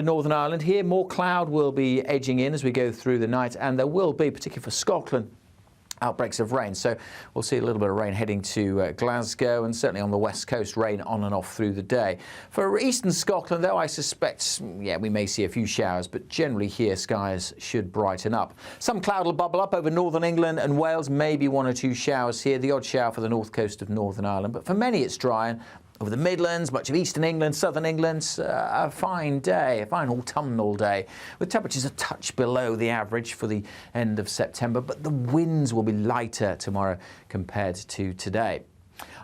Northern Ireland here, more cloud will be edging in as we go through the night, and there will be, particularly for Scotland, outbreaks of rain. So we'll see a little bit of rain heading to Glasgow, and certainly on the west coast, rain on and off through the day. For eastern Scotland, though, I suspect, we may see a few showers, but generally here skies should brighten up. Some cloud will bubble up over northern England and Wales, maybe one or two showers here, the odd shower for the north coast of Northern Ireland. But for many, it's dry. And over the Midlands, much of eastern England, southern England, a fine day, a fine autumnal day, with temperatures a touch below the average for the end of September, but the winds will be lighter tomorrow compared to today.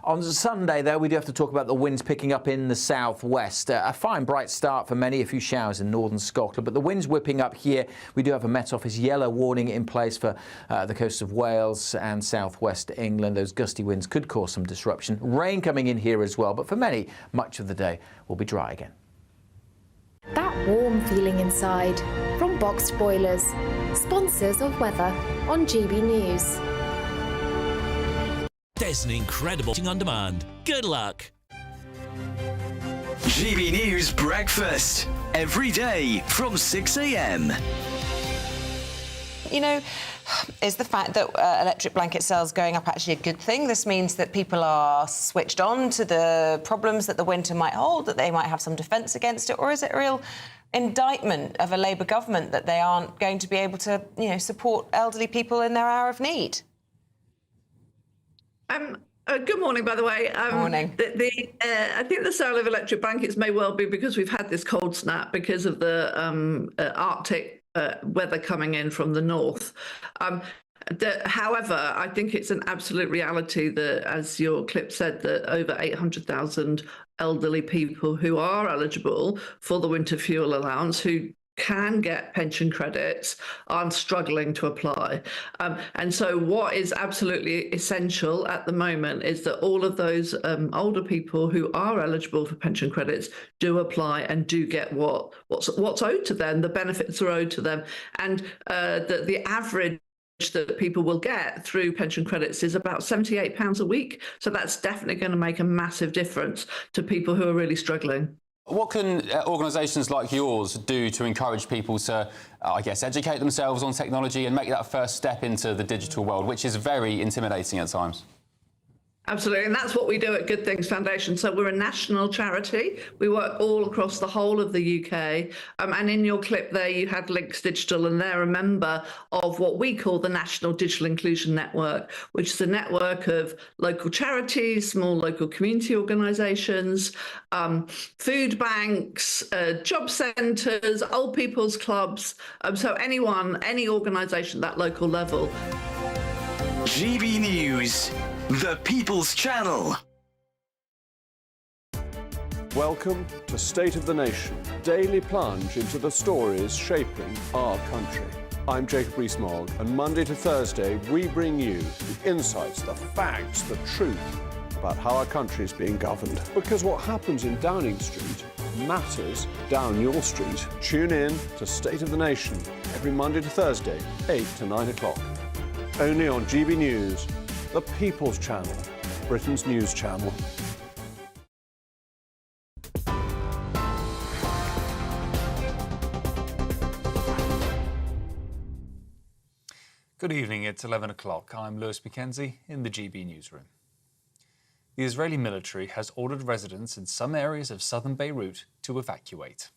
On Sunday, though, we do have to talk about the winds picking up in the southwest. A fine, bright start for many, a few showers in northern Scotland, but the winds whipping up here. We do have a Met Office yellow warning in place for the coast of Wales and southwest England. Those gusty winds could cause some disruption. Rain coming in here as well, but for many, much of the day will be dry again. That warm feeling inside from Boxed Boilers, sponsors of weather on GB News. There's an incredible on demand. Good luck. GB News Breakfast. Every day from 6 a.m. You know, is the fact that electric blanket sales going up actually a good thing? This means that people are switched on to the problems that the winter might hold, that they might have some defence against it, or is it a real indictment of a Labour government that they aren't going to be able to, support elderly people in their hour of need? Good morning, by the way. Morning. I think the sale of electric blankets may well be because we've had this cold snap because of the Arctic weather coming in from the north. However, I think it's an absolute reality that, as your clip said, that over 800,000 elderly people who are eligible for the winter fuel allowance, who can get pension credits, are struggling to apply. And so what is absolutely essential at the moment is that all of those older people who are eligible for pension credits do apply and do get what's owed to them. The benefits are owed to them. And the average that people will get through pension credits is about £78 a week. So that's definitely going to make a massive difference to people who are really struggling. What can organisations like yours do to encourage people to, educate themselves on technology and make that first step into the digital world, which is very intimidating at times? Absolutely, and that's what we do at Good Things Foundation. So we're a national charity. We work all across the whole of the UK. And in your clip there, you had Links Digital, and they're a member of what we call the National Digital Inclusion Network, which is a network of local charities, small local community organisations, food banks, job centres, old people's clubs. So anyone, any organisation at that local level. GB News, the People's Channel. Welcome to State of the Nation, daily plunge into the stories shaping our country. I'm Jacob Rees-Mogg, and Monday to Thursday we bring you the insights, the facts, the truth about how our country is being governed. Because what happens in Downing Street matters down your street. Tune in to State of the Nation every Monday to Thursday, 8 to 9 o'clock. Only on GB News, the People's Channel, Britain's news channel. Good evening, it's 11 o'clock. I'm Lewis Mackenzie in the GB newsroom. The Israeli military has ordered residents in some areas of southern Beirut to evacuate.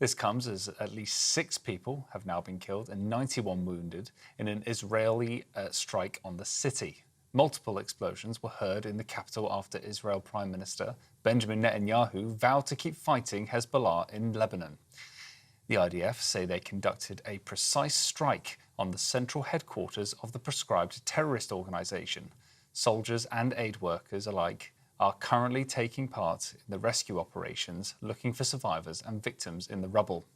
This comes as at least 6 people have now been killed and 91 wounded in an Israeli strike on the city. Multiple explosions were heard in the capital after Israel Prime Minister Benjamin Netanyahu vowed to keep fighting Hezbollah in Lebanon. The IDF say they conducted a precise strike on the central headquarters of the proscribed terrorist organisation. Soldiers and aid workers alike are currently taking part in the rescue operations, looking for survivors and victims in the rubble.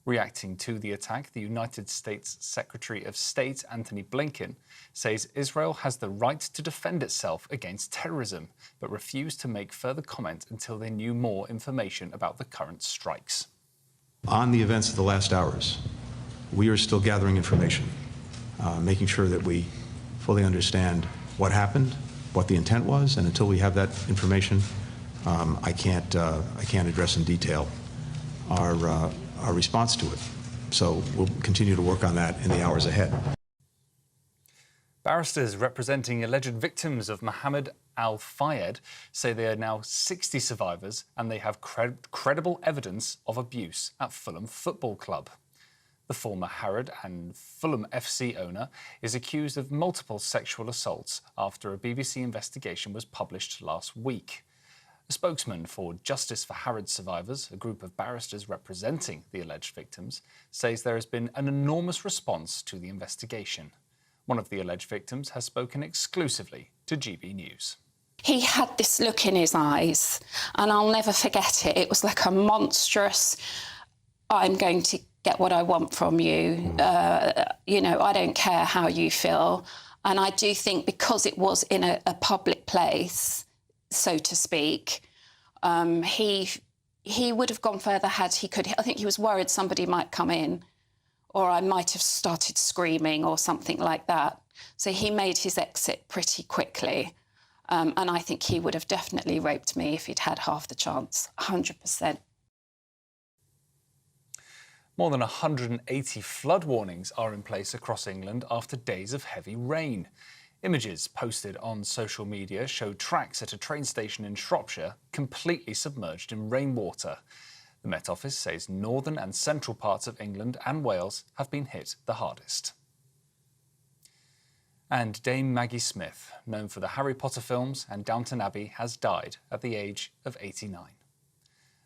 Reacting to the attack, the United States Secretary of State Antony Blinken says Israel has the right to defend itself against terrorism, but refused to make further comment until they knew more information about the current strikes. On the events of the last hours, we are still gathering information, making sure that we fully understand what happened, what the intent was, and until we have that information, I can't address in detail our response to it. So we'll continue to work on that in the hours ahead. Barristers representing alleged victims of Mohammed al-Fayed say there are now 60 survivors and they have credible evidence of abuse at Fulham Football Club. The former Harrods and Fulham FC owner is accused of multiple sexual assaults after a BBC investigation was published last week. A spokesman for Justice for Harrods Survivors, a group of barristers representing the alleged victims, says there has been an enormous response to the investigation. One of the alleged victims has spoken exclusively to GB News. He had this look in his eyes, and I'll never forget it. It was like a monstrous, I'm going to get what I want from you. You know, I don't care how you feel. And I do think because it was in a public place, so to speak, he would have gone further had he could. I think he was worried somebody might come in or I might have started screaming or something like that. So he made his exit pretty quickly. And I think he would have definitely raped me if he'd had half the chance, 100%. More than 180 flood warnings are in place across England after days of heavy rain. Images posted on social media show tracks at a train station in Shropshire completely submerged in rainwater. The Met Office says northern and central parts of England and Wales have been hit the hardest. And Dame Maggie Smith, known for the Harry Potter films and Downton Abbey, has died at the age of 89.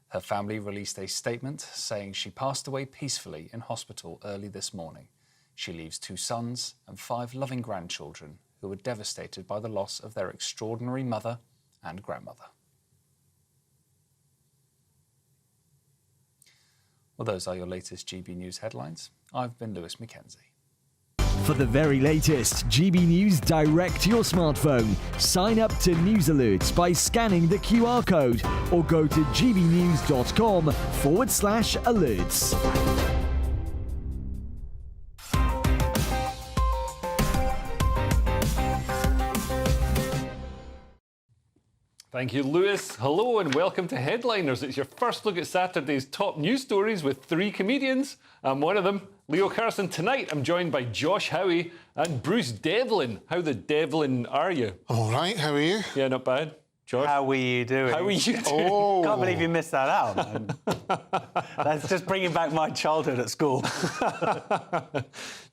Her family released a statement saying she passed away peacefully in hospital early this morning. She leaves 2 sons and 5 loving grandchildren who were devastated by the loss of their extraordinary mother and grandmother. Well, those are your latest GB News headlines. I've been Lewis Mackenzie. For the very latest GB News direct to your smartphone, sign up to News Alerts by scanning the QR code or go to gbnews.com/alerts. Thank you, Lewis. Hello and welcome to Headliners. It's your first look at Saturday's top news stories with 3 comedians. I'm one of them, Leo Carson. Tonight I'm joined by Josh Howie and Bruce Devlin. How the Devlin are you? All right, how are you? Yeah, not bad. Josh? How are you doing? How are you doing? Oh. Can't believe you missed that out, man. That's just bringing back my childhood at school.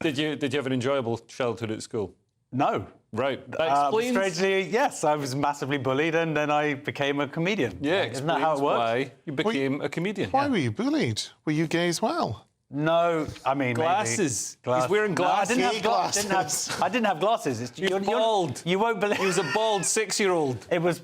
Did you have an enjoyable childhood at school? No. Right. That explains... strangely, yes, I was massively bullied and then I became a comedian. Yeah, Isn't that how it works? Why you became a comedian. Why were you bullied? Were you gay as well? No, I mean... Glasses. He's wearing glasses. No, I didn't have glasses. You're bald. You won't believe... He was a bald 6-year-old. It was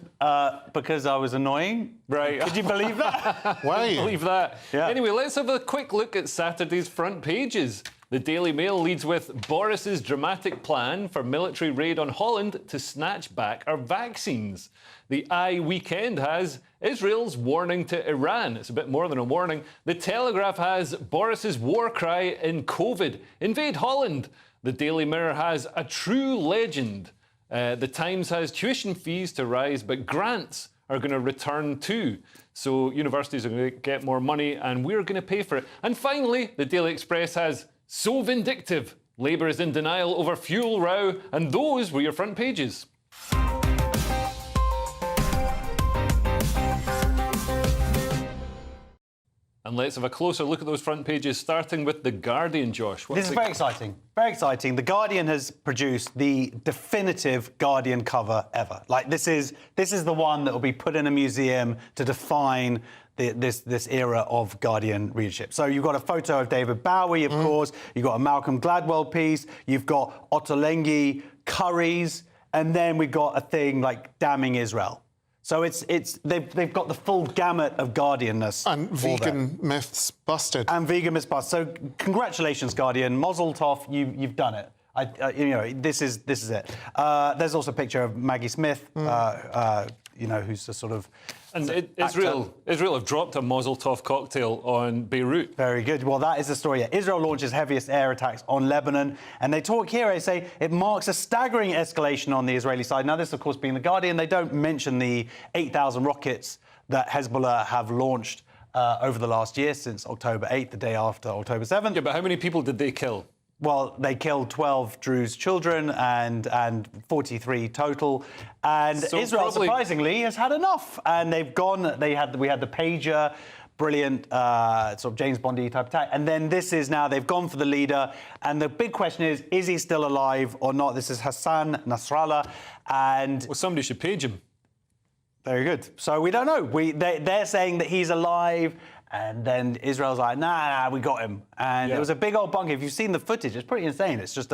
because I was annoying. Right. Could you believe that? Why? I believe that. Yeah. Anyway, let's have a quick look at Saturday's front pages. The Daily Mail leads with Boris's dramatic plan for military raid on Holland to snatch back our vaccines. The Eye Weekend has Israel's warning to Iran. It's a bit more than a warning. The Telegraph has Boris's war cry in COVID. Invade Holland. The Daily Mirror has a true legend. The Times has tuition fees to rise, but grants are going to return too. So universities are going to get more money and we're going to pay for it. And finally, the Daily Express has So Vindictive. Labour is in denial over fuel row, and those were your front pages. And let's have a closer look at those front pages, starting with The Guardian, Josh. This is very exciting. Very exciting. The Guardian has produced the definitive Guardian cover ever. Like, this is the one that will be put in a museum to define this era of Guardian readership. So you've got a photo of David Bowie, of course. You've got a Malcolm Gladwell piece. You've got Ottolenghi Curry's. And then we've got a thing like damning Israel. So they've got the full gamut of Guardianness. And vegan myths busted. And vegan myths busted. So congratulations, Guardian. Mazel tov, you've done it. This is it. There's also a picture of Maggie Smith, who's a sort of... And Israel have dropped a Mazel Tov cocktail on Beirut. Very good. Well, that is the story. Yeah. Israel launches heaviest air attacks on Lebanon. And they talk here, they say it marks a staggering escalation on the Israeli side. Now, this, of course, being The Guardian, they don't mention the 8,000 rockets that Hezbollah have launched over the last year, since October 8th, the day after October 7th. Yeah, but how many people did they kill? Well, they killed 12 Druze children and 43 total. And So Israel, probably... surprisingly, has had enough. And they've gone, we had the pager, brilliant sort of James Bond-y type attack. And then this is now, they've gone for the leader. And the big question is he still alive or not? This is Hassan Nasrallah. And well, somebody should page him. Very good. So we don't know. They're saying that he's alive. And then Israel's like, nah, we got him. And it was a big old bunker. If you've seen the footage, it's pretty insane. It's just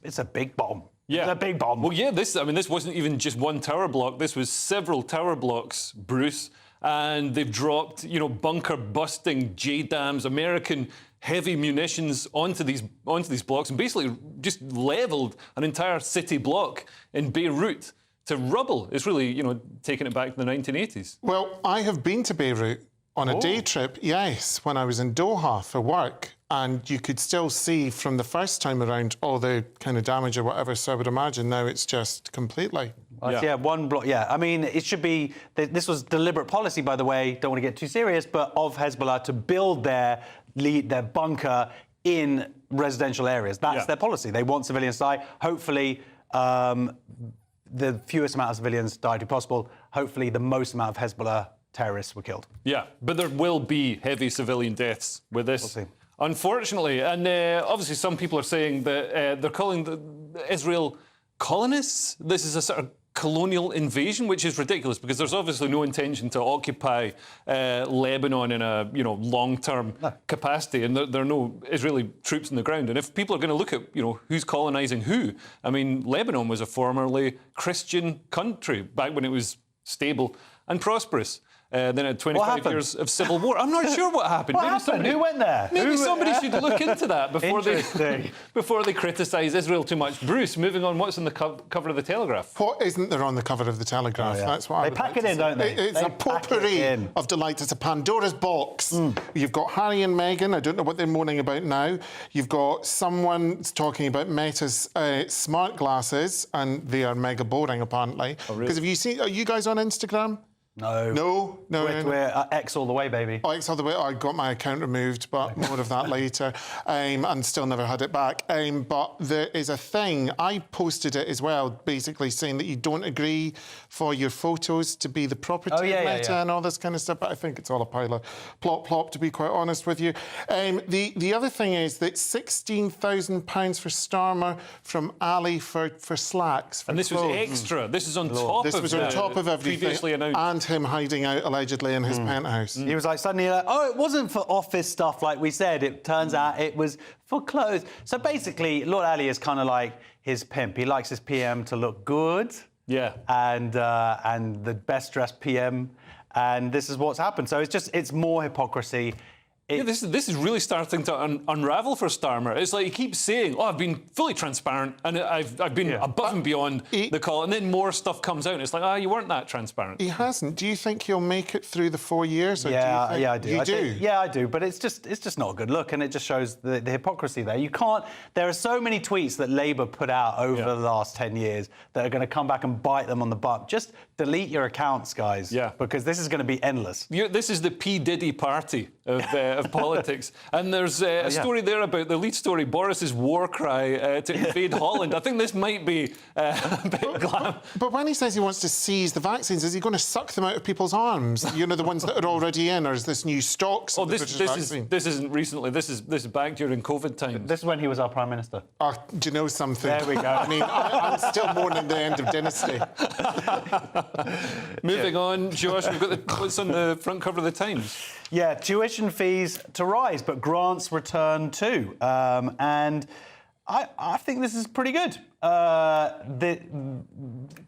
it's a big bomb. Yeah. It's a big bomb. Well, yeah, this wasn't even just one tower block. This was several tower blocks, Bruce. And they've dropped, bunker busting JDAMs, American heavy munitions onto these blocks, and basically just leveled an entire city block in Beirut to rubble. It's really, taking it back to the 1980s. Well, I have been to Beirut on a day trip, yes, when I was in Doha for work, and you could still see from the first time around all the kind of damage or whatever, so I would imagine now it's just completely... One block, I mean, it should be... This was deliberate policy, by the way, don't want to get too serious, but of Hezbollah to build their bunker in residential areas. That's their policy. They want civilians to die. Hopefully, the fewest amount of civilians died if possible. Hopefully, the most amount of Hezbollah terrorists were killed. Yeah, but there will be heavy civilian deaths with this. We'll see. Unfortunately, and obviously some people are saying that they're calling the Israel colonists. This is a sort of colonial invasion, which is ridiculous because there's obviously no intention to occupy Lebanon in a long-term capacity, and there are no Israeli troops on the ground. And if people are going to look at who's colonising who, I mean, Lebanon was a formerly Christian country back when it was stable and prosperous. Then had 25 years of civil war. I'm not sure what happened. Who went there? Maybe somebody should look into that before they criticise Israel too much. Bruce, moving on, what's on the cover of the Telegraph? What isn't there on the cover of the Telegraph? That's what they pack it in, don't they? It's a potpourri of delight. It's a Pandora's box. You've got Harry and Meghan. I don't know what they're moaning about now. You've got someone talking about Meta's smart glasses, and they are mega boring, apparently. Oh, really? Because have you seen? Are you guys on Instagram? No. We're X all the way, baby. Oh, X all the way. I got my account removed, but more of that later. And still never had it back. But there is a thing. I posted it as well, basically saying that you don't agree for your photos to be the property of Meta and all this kind of stuff. But I think it's all a pile of plop, to be quite honest with you. The other thing is that £16,000 for Starmer from Ali for slacks. And this was extra. This is on top of This was on top of everything. Previously announced. And him hiding out allegedly in his penthouse. He was like suddenly it wasn't for office stuff like we said. It turns out it was for clothes. So basically, Lord Ali is kind of like his pimp. He likes his PM to look good. Yeah. And the best dressed PM. And this is what's happened. So it's more hypocrisy. This is really starting to unravel for Starmer. It's like he keeps saying, I've been fully transparent and I've been above and beyond the call, and then more stuff comes out and it's like, you weren't that transparent. He hasn't. Do you think he'll make it through the 4 years? Or I do. You do? Yeah, I do. But it's just not a good look, and it just shows the hypocrisy there. You can't... There are so many tweets that Labour put out over the last 10 years that are going to come back and bite them on the butt. Just delete your accounts, guys. Yeah. Because this is going to be endless. This is the P. Diddy party of politics. And there's a story there about the lead story, Boris's war cry to invade Holland. I think this might be a bit glam. But when he says he wants to seize the vaccines, is he going to suck them out of people's arms? The ones that are already in, or is this new stocks? This isn't recently. This is back during COVID times. This is when he was our Prime Minister. Do you know something? There we go. I mean, I'm still mourning the end of dynasty. Moving on, Josh, we've got what's on the front cover of the Times. Yeah, tuition fees to rise, but grants return too. And I think this is pretty good. The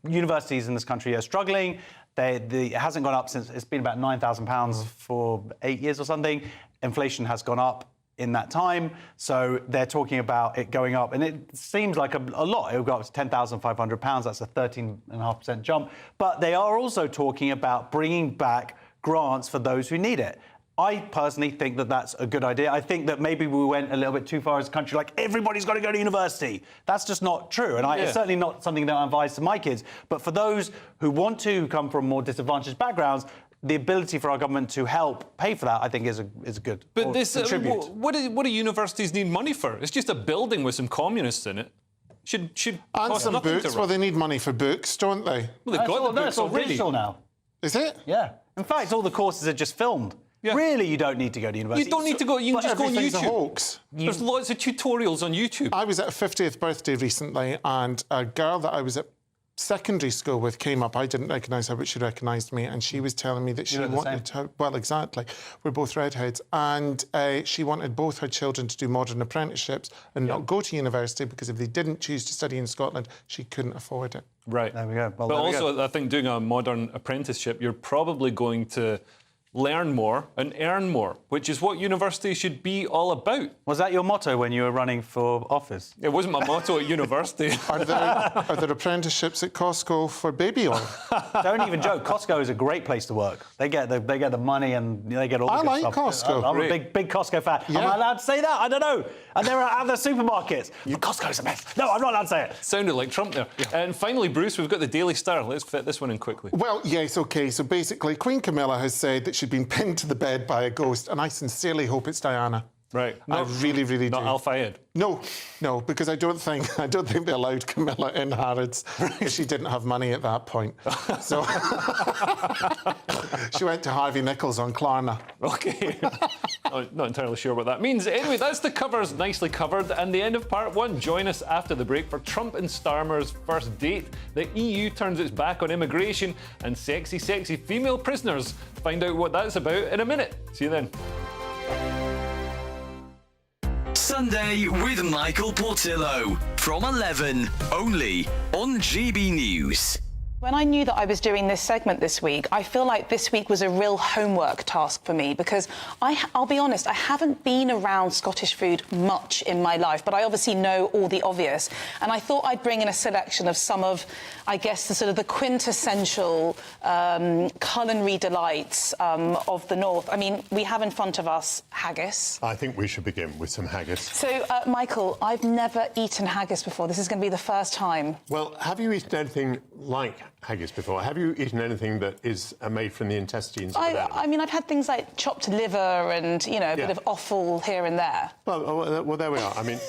universities in this country are struggling. It hasn't gone up since... It's been about £9,000 for 8 years or something. Inflation has gone up in that time, so they're talking about it going up, and it seems like a lot. It'll go up to £10,500. That's a 13.5% jump. But they are also talking about bringing back grants for those who need it. I personally think that that's a good idea. I think that maybe we went a little bit too far as a country, like everybody's got to go to university. That's just not true, and it's certainly not something that I advise to my kids. But for those who want to, who come from more disadvantaged backgrounds, the ability for our government to help pay for that, I think, is a good. But this, contribute. what do universities need money for? It's just a building with some communists in it. Should and cost some nothing books. to Well, run. they need money for books, don't they? Well, they've got the books That's all already. digital now. Is it? Yeah. In fact, all the courses are just filmed. Yeah. Really, you don't need to go to university. You don't need to go. You can just go on Everything's a YouTube. hoax. There's lots of tutorials on YouTube. I was at a 50th birthday recently, and a girl that I was at secondary school with came up. I didn't recognise her, but she recognised me, and she was telling me that she wanted to. Well, exactly. We're both redheads, and she wanted both her children to do modern apprenticeships and not go to university because if they didn't choose to study in Scotland, she couldn't afford it. Right. There we go. Well, but there we also, go. I think doing a modern apprenticeship, you're probably going to learn more and earn more, which is what university should be all about. Was that your motto when you were running for office? It wasn't my motto at university. Are there apprenticeships at Costco for baby oil? Don't even joke. Costco is a great place to work. They get the money and they get all the I good like stuff. Costco. I'm a big Costco fan. Yeah. Am I allowed to say that? I don't know. And there are other supermarkets. Costco's the best. No, I'm not allowed to say it. Sounded like Trump there. Yeah. And finally, Bruce, we've got the Daily Star. Let's fit this one in quickly. Well, yes, OK. So basically, Queen Camilla has said that she'd been pinned to the bed by a ghost, and I sincerely hope it's Diana. Right. I really, really not do. Not Al-Fayed? No, because I don't think they allowed Camilla in Harrods because she didn't have money at that point. So she went to Harvey Nichols on Klarna. OK. Not entirely sure what that means. Anyway, that's the covers nicely covered and the end of part one. Join us after the break for Trump and Starmer's first date. The EU turns its back on immigration and sexy female prisoners. Find out what that's about in a minute. See you then. Sunday with Michael Portillo from 11, only on GB News. When I knew that I was doing this segment this week, I feel like this week was a real homework task for me because I'll be honest, I haven't been around Scottish food much in my life, but I obviously know all the obvious. And I thought I'd bring in a selection of some of, I guess, the sort of the quintessential culinary delights of the North. I mean, we have in front of us haggis. I think we should begin with some haggis. So, Michael, I've never eaten haggis before. This is going to be the first time. Well, have you eaten anything like haggis before? Have you eaten anything that is made from the intestines of an animal? I mean, I've had things like chopped liver and, you know, a bit of offal here and there. Well, there we are. I mean,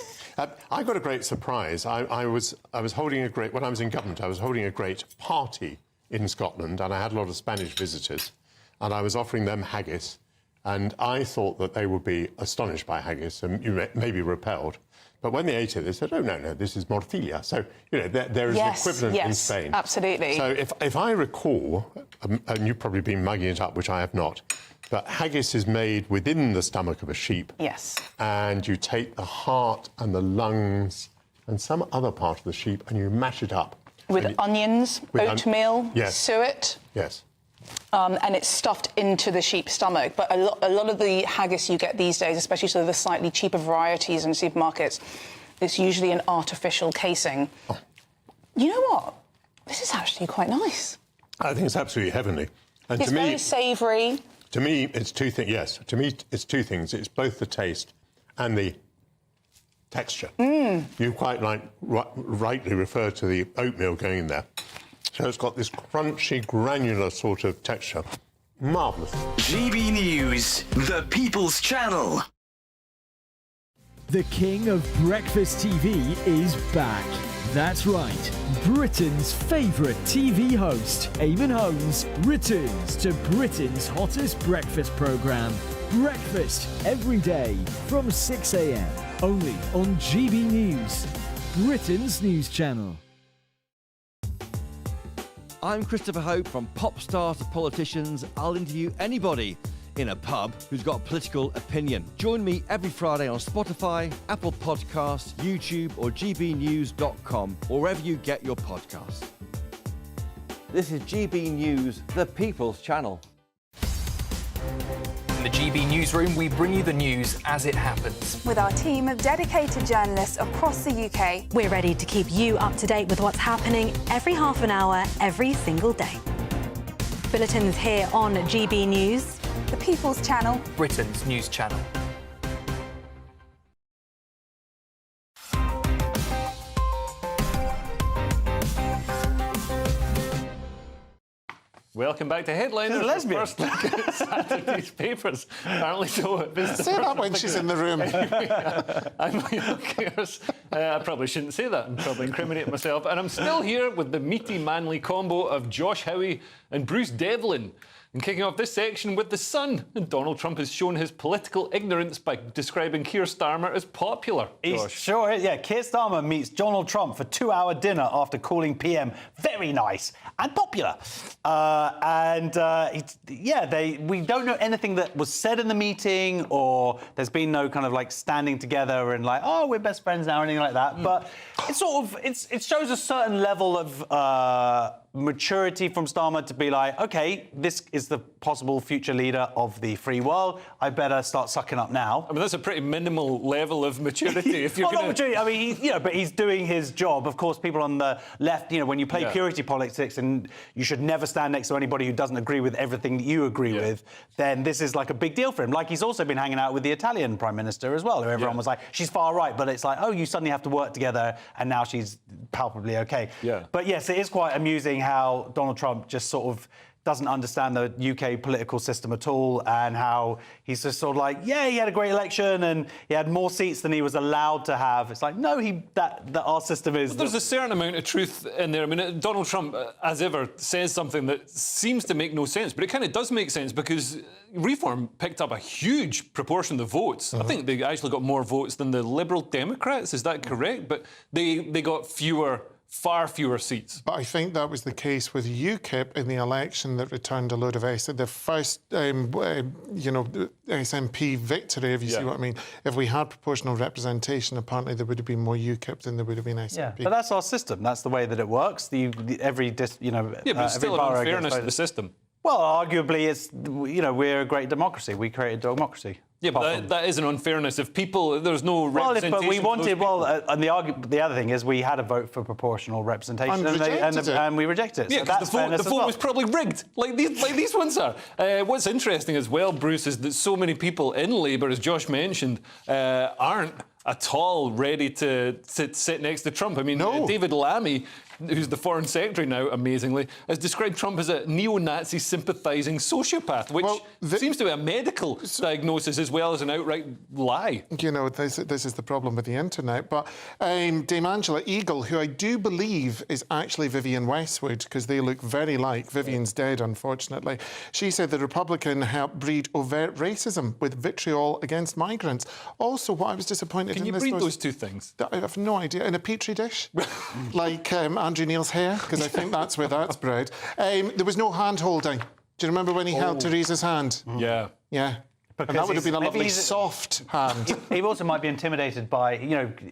I got a great surprise. I was holding a great... When I was in government, I was holding a great party in Scotland, and I had a lot of Spanish visitors, and I was offering them haggis, and I thought that they would be astonished by haggis and maybe repelled. But when they ate it, they said, oh, no, this is morcilla. So, you know, there is an equivalent in Spain. Absolutely. So if I recall, and you've probably been mugging it up, which I have not, but haggis is made within the stomach of a sheep. Yes. And you take the heart and the lungs and some other part of the sheep and you mash it up. With onions, oatmeal, suet. Yes. And it's stuffed into the sheep's stomach. But a lot of the haggis you get these days, especially sort of the slightly cheaper varieties in supermarkets, it's usually an artificial casing. Oh. You know what? This is actually quite nice. I think it's absolutely heavenly. And It's to me, very savoury. To me, it's two things. Yes, to me, it's two things. It's both the taste and the texture. You quite rightly refer to the oatmeal going in there. So it's got this crunchy, granular sort of texture. Marvellous. GB News, the People's Channel. The king of breakfast TV is back. That's right, Britain's favourite TV host, Eamon Holmes, returns to Britain's hottest breakfast programme. Breakfast every day from 6 a.m. only on GB News, Britain's news channel. I'm Christopher Hope. From pop stars to politicians, I'll interview anybody in a pub who's got a political opinion. Join me every Friday on Spotify, Apple Podcasts, YouTube or gbnews.com, or wherever you get your podcasts. This is GB News, the People's Channel. In the GB Newsroom, we bring you the news as it happens. With our team of dedicated journalists across the UK, we're ready to keep you up to date with what's happening every half an hour, every single day. Bulletins here on GB News, the People's Channel, Britain's news channel. Welcome back to Headliners. She's a lesbian. First look at Saturday's papers. Apparently so. Say that when she's in the room. I probably shouldn't say that. I'm probably incriminating myself. And I'm still here with the meaty, manly combo of Josh Howie and Bruce Devlin. And kicking off this section with The Sun. And Donald Trump has shown his political ignorance by describing Keir Starmer as popular. He's sure, yeah. Keir Starmer meets Donald Trump for 2-hour dinner after calling PM very nice and popular. We don't know anything that was said in the meeting, or there's been no kind of like standing together and like, oh, we're best friends now or anything like that. But it's sort of, it shows a certain level of maturity from Starmer to be like, OK, this is the possible future leader of the free world. I better start sucking up now. I mean, that's a pretty minimal level of maturity. If you're not maturity. I mean, but he's doing his job. Of course, people on the left, when you play purity politics and you should never stand next to anybody who doesn't agree with everything that you agree with, then this is like a big deal for him. Like, he's also been hanging out with the Italian Prime Minister as well, who everyone was like, she's far right, but it's like, oh, you suddenly have to work together, and now she's palpably OK. Yeah. But yes, it is quite amusing how Donald Trump just sort of doesn't understand the UK political system at all, and how he's just sort of like, yeah, he had a great election and he had more seats than he was allowed to have. It's like, no, that our system is... Well, there's a certain amount of truth in there. I mean, Donald Trump, as ever, says something that seems to make no sense, but it kind of does make sense because Reform picked up a huge proportion of the votes. I think they actually got more votes than the Liberal Democrats, is that correct? But they got far fewer seats. But I think that was the case with UKIP in the election that returned a load of the first, SNP victory, if you see what I mean. If we had proportional representation, apparently there would have been more UKIP than there would have been SNP. Yeah, but that's our system. That's the way that it works. Yeah, but it's still an unfairness to the system. Well, arguably, it's we're a great democracy. We created democracy. Yeah, but that is an unfairness. If there's no representation... Well, but we wanted... and the other thing is we had a vote for proportional representation and we rejected it. Yeah, so the vote was probably rigged, like these ones are. What's interesting as well, Bruce, is that so many people in Labour, as Josh mentioned, aren't at all ready to sit next to Trump. I mean, David Lammy, who's the Foreign Secretary now, amazingly, has described Trump as a neo-Nazi sympathising sociopath, which seems to be a medical diagnosis as well as an outright lie. This is the problem with the internet. But Dame Angela Eagle, who I do believe is actually Vivienne Westwood, because they look very like. Vivienne's dead, unfortunately. She said the Republican helped breed overt racism with vitriol against migrants. Also, what I was disappointed in... Can you breed those two things? I have no idea. In a petri dish? Like Andrew Neil's hair? Because I think that's where that's bred. There was no hand-holding. Do you remember when he held Theresa's hand? Yeah. Yeah. And that would have been a lovely soft hand. He also might be intimidated by,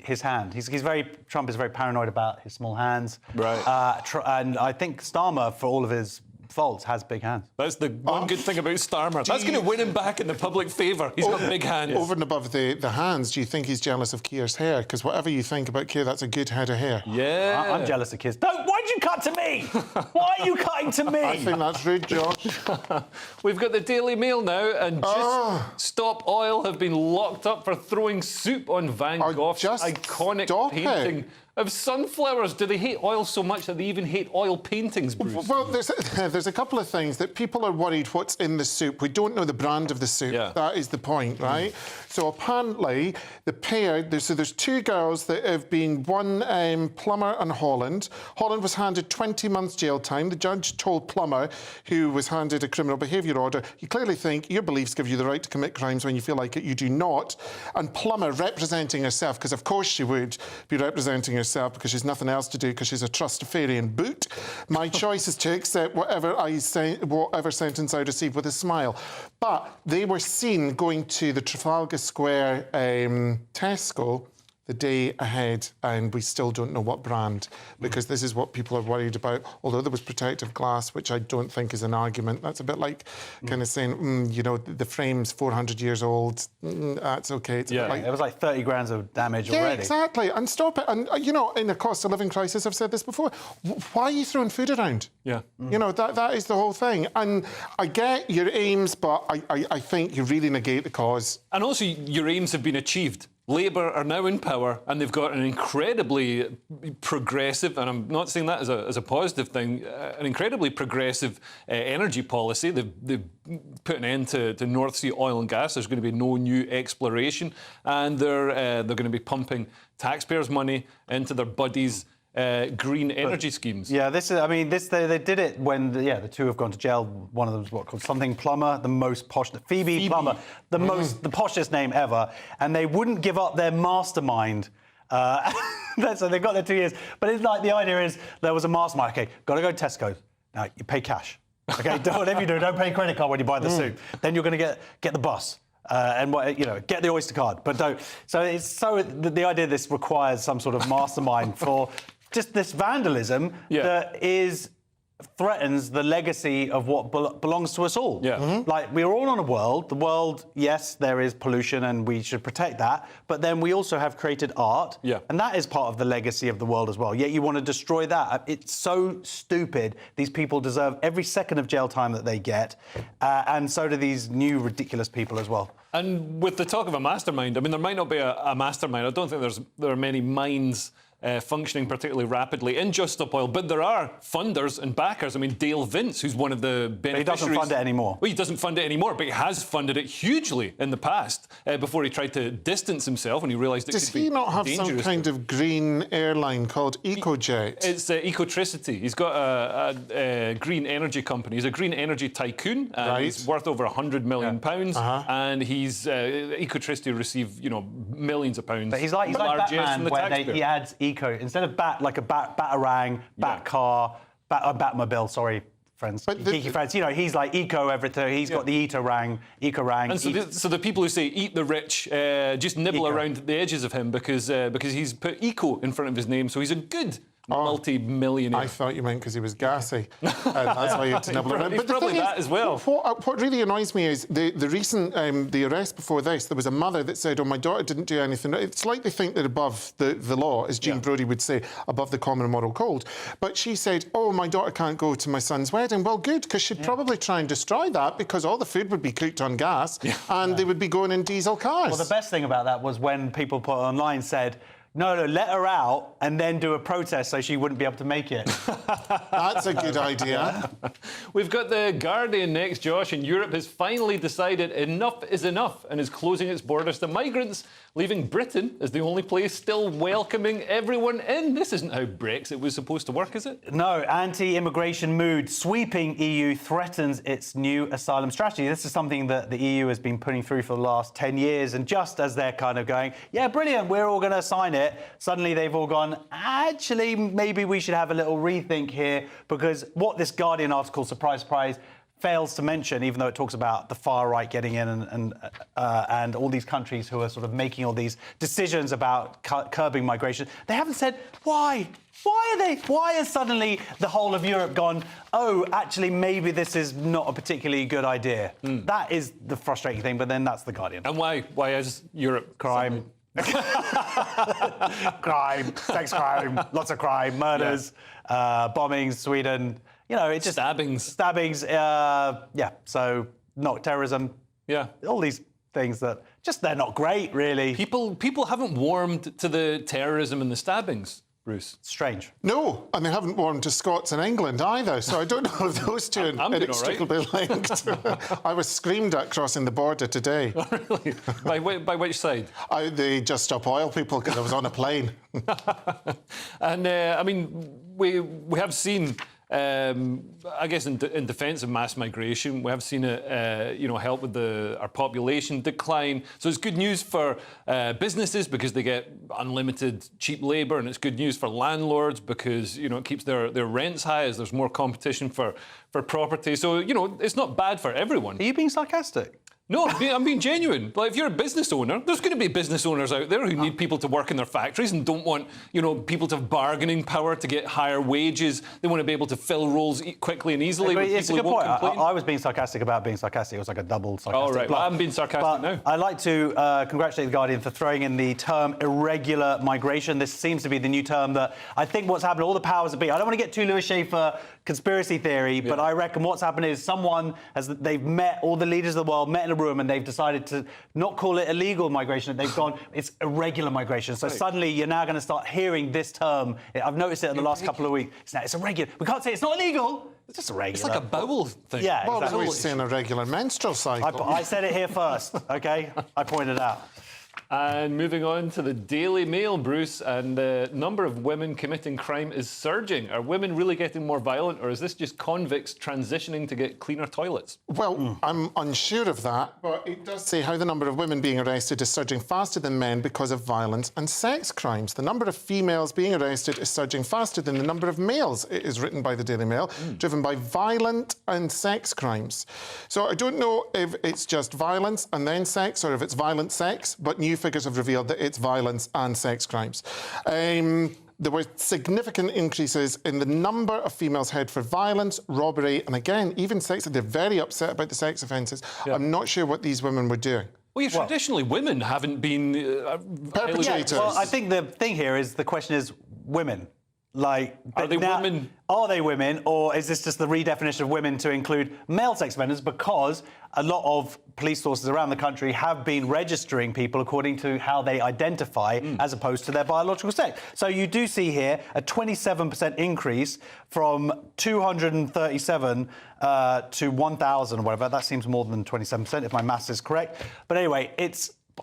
his hand. Trump is very paranoid about his small hands. Right. And I think Starmer, for all of his faults, has big hands. That's the one good thing about Starmer. That's going to win him back in the public favour. He's got big hands. Over and above the hands, do you think he's jealous of Keir's hair? Because whatever you think about Keir, that's a good head of hair. Yeah. I'm jealous of Keir's. Why'd you cut to me? Why are you cutting to me? I think that's rude, Josh. We've got the Daily Mail now, and Stop Oil have been locked up for throwing soup on Van Gogh's iconic painting of sunflowers. Do they hate oil so much that they even hate oil paintings, Bruce? Well, there's a couple of things that people are worried what's in the soup. We don't know the brand of the soup. Yeah. That is the point, right? So apparently the pair, there's two girls that have been, one Plummer and Holland. Holland was handed 20 months jail time. The judge told Plummer, who was handed a criminal behaviour order, you clearly think your beliefs give you the right to commit crimes when you feel like it. You do not. And Plummer, representing herself, because of course she would be representing herself because she's nothing else to do because she's a Trustafarian boot. My choice is to accept whatever sentence I receive with a smile. But they were seen going to the Trafalgar Square Tesco the day ahead, and we still don't know what brand, because this is what people are worried about. Although there was protective glass, which I don't think is an argument. That's a bit like kind of saying, the frame's 400 years old, that's OK. It's a bit like... It was like 30 grand of damage already. Yeah, exactly. And stop it. And, in a cost of living crisis, I've said this before, why are you throwing food around? Yeah. That is the whole thing. And I get your aims, but I think you really negate the cause. And also, your aims have been achieved. Labour are now in power, and they've got an incredibly progressive, and I'm not saying that as a positive thing, an incredibly progressive energy policy. They've put an end to North Sea oil and gas. There's going to be no new exploration, and they're going to be pumping taxpayers' money into their buddies' green energy schemes. Yeah, they did it when the two have gone to jail. One of them's called something Plummer, the most posh, Phoebe Plummer, the poshest name ever, and they wouldn't give up their mastermind. So they've got their 2 years, but it's like the idea is there was a mastermind. Okay, got to go to Tesco. Now you pay cash. Okay, whatever you do, don't pay credit card when you buy the soup. Then you're going to get the bus. Get the Oyster card, but don't. So the idea of this requires some sort of mastermind for just this vandalism that threatens the legacy of what belongs to us all. Yeah. Like, we're all on a world. The world, yes, there is pollution and we should protect that, but then we also have created art, and that is part of the legacy of the world as well. Yet you want to destroy that. It's so stupid. These people deserve every second of jail time that they get, and so do these new ridiculous people as well. And with the talk of a mastermind, I mean, there might not be a mastermind. I don't think there are many minds functioning particularly rapidly in Just Stop Oil, but there are funders and backers. I mean, Dale Vince, who's one of the beneficiaries... But he doesn't fund it anymore. Well, he doesn't fund it anymore, but he has funded it hugely in the past, before he tried to distance himself when he realised it could be dangerous. Does he not have some kind of green airline called EcoJet? It's Ecotricity. He's got a green energy company. He's a green energy tycoon, and he's worth over £100 million, and he's Ecotricity receive millions of pounds. But he's like Batman, where he adds eco instead of like a batarang, bat car, Batmobile. Sorry, friends, geeky friends. He's like eco everything. He's got the eco-rang. And so the people who say eat the rich just nibble around the edges of him because he's put eco in front of his name. So he's a good multi-millionaire. I thought you meant because he was gassy. That's why you had to nibble around. He's probably that as well. What really annoys me is the recent the arrest before this. There was a mother that said, "Oh, my daughter didn't do anything." It's like they think they're above the law, as Jean Brodie would say, above the common moral code. But she said, "Oh, my daughter can't go to my son's wedding." Well, good, because she'd probably try and destroy that, because all the food would be cooked on gas and they would be going in diesel cars. Well, the best thing about that was when people put online said, No, let her out and then do a protest so she wouldn't be able to make it. That's a good idea. We've got The Guardian next, Josh, and Europe has finally decided enough is enough and is closing its borders to migrants, leaving Britain as the only place still welcoming everyone in. This isn't how Brexit was supposed to work, is it? No, anti-immigration mood sweeping EU threatens its new asylum strategy. This is something that the EU has been putting through for the last 10 years, and just as they're kind of going, yeah, brilliant, we're all going to sign it, suddenly they've all gone, actually, maybe we should have a little rethink here, because what this Guardian article, surprise, surprise, fails to mention, even though it talks about the far right getting in and all these countries who are sort of making all these decisions about curbing migration, they haven't said why. Why has suddenly the whole of Europe gone, oh, actually, maybe this is not a particularly good idea? That is the frustrating thing, but then that's The Guardian. And why is Europe... Crime. Crime, sex crime, lots of crime, murders, bombings, Sweden... You know, it's just... Stabbings, yeah, so not terrorism. Yeah. All these things that just, they're not great, really. People haven't warmed to the terrorism and the stabbings, Bruce. Strange. No, and they haven't warmed to Scots in England either, so I don't know if those two are inextricably linked. I was screamed at crossing the border today. Oh, really? By which side? The Just Stop Oil people, because I was on a plane. And, I mean, we have seen... I guess in defence of mass migration, we have seen it, help with our population decline. So it's good news for businesses because they get unlimited cheap labour, and it's good news for landlords because it keeps their rents high as there's more competition for property. So it's not bad for everyone. Are you being sarcastic? No, I'm being genuine. Like, if you're a business owner, there's going to be business owners out there who need people to work in their factories and don't want, people to have bargaining power to get higher wages. They want to be able to fill roles quickly and easily. It's a good point. I was being sarcastic about being sarcastic. It was like a double sarcastic. Oh, right. Well, I'm being sarcastic now. I'd like to congratulate The Guardian for throwing in the term irregular migration. This seems to be the new term that I think what's happened, all the powers that be. I don't want to get too Lewis Schaefer conspiracy theory, but I reckon what's happened is they've met all the leaders of the world, met in a room and they've decided to not call it illegal migration. They've gone, it's irregular migration. So suddenly you're now going to start hearing this term. I've noticed it in the last couple of weeks. It's irregular. We can't say it's not illegal. It's just irregular. It's like a bowel thing. Yeah, well, exactly. we've seen a regular menstrual cycle. I said it here first, OK? I pointed out. And moving on to the Daily Mail, Bruce, and the number of women committing crime is surging. Are women really getting more violent, or is this just convicts transitioning to get cleaner toilets? Well, I'm unsure of that, but it does say how the number of women being arrested is surging faster than men because of violence and sex crimes. The number of females being arrested is surging faster than the number of males, it is written by the Daily Mail, driven by violent and sex crimes. So I don't know if it's just violence and then sex, or if it's violent sex, but new figures have revealed that it's violence and sex crimes. There were significant increases in the number of females held for violence, robbery, and again, even sex. They're very upset about the sex offences. Yeah. I'm not sure what these women were doing. Well, traditionally, women haven't been perpetrators. Yeah, well, I think the thing here is the question is women. Like, are they women? Are they women, or is this just the redefinition of women to include male sex offenders? Because a lot of police sources around the country have been registering people according to how they identify as opposed to their biological sex. So you do see here a 27% increase from 237 to 1,000 or whatever. That seems more than 27% if my maths is correct. But anyway,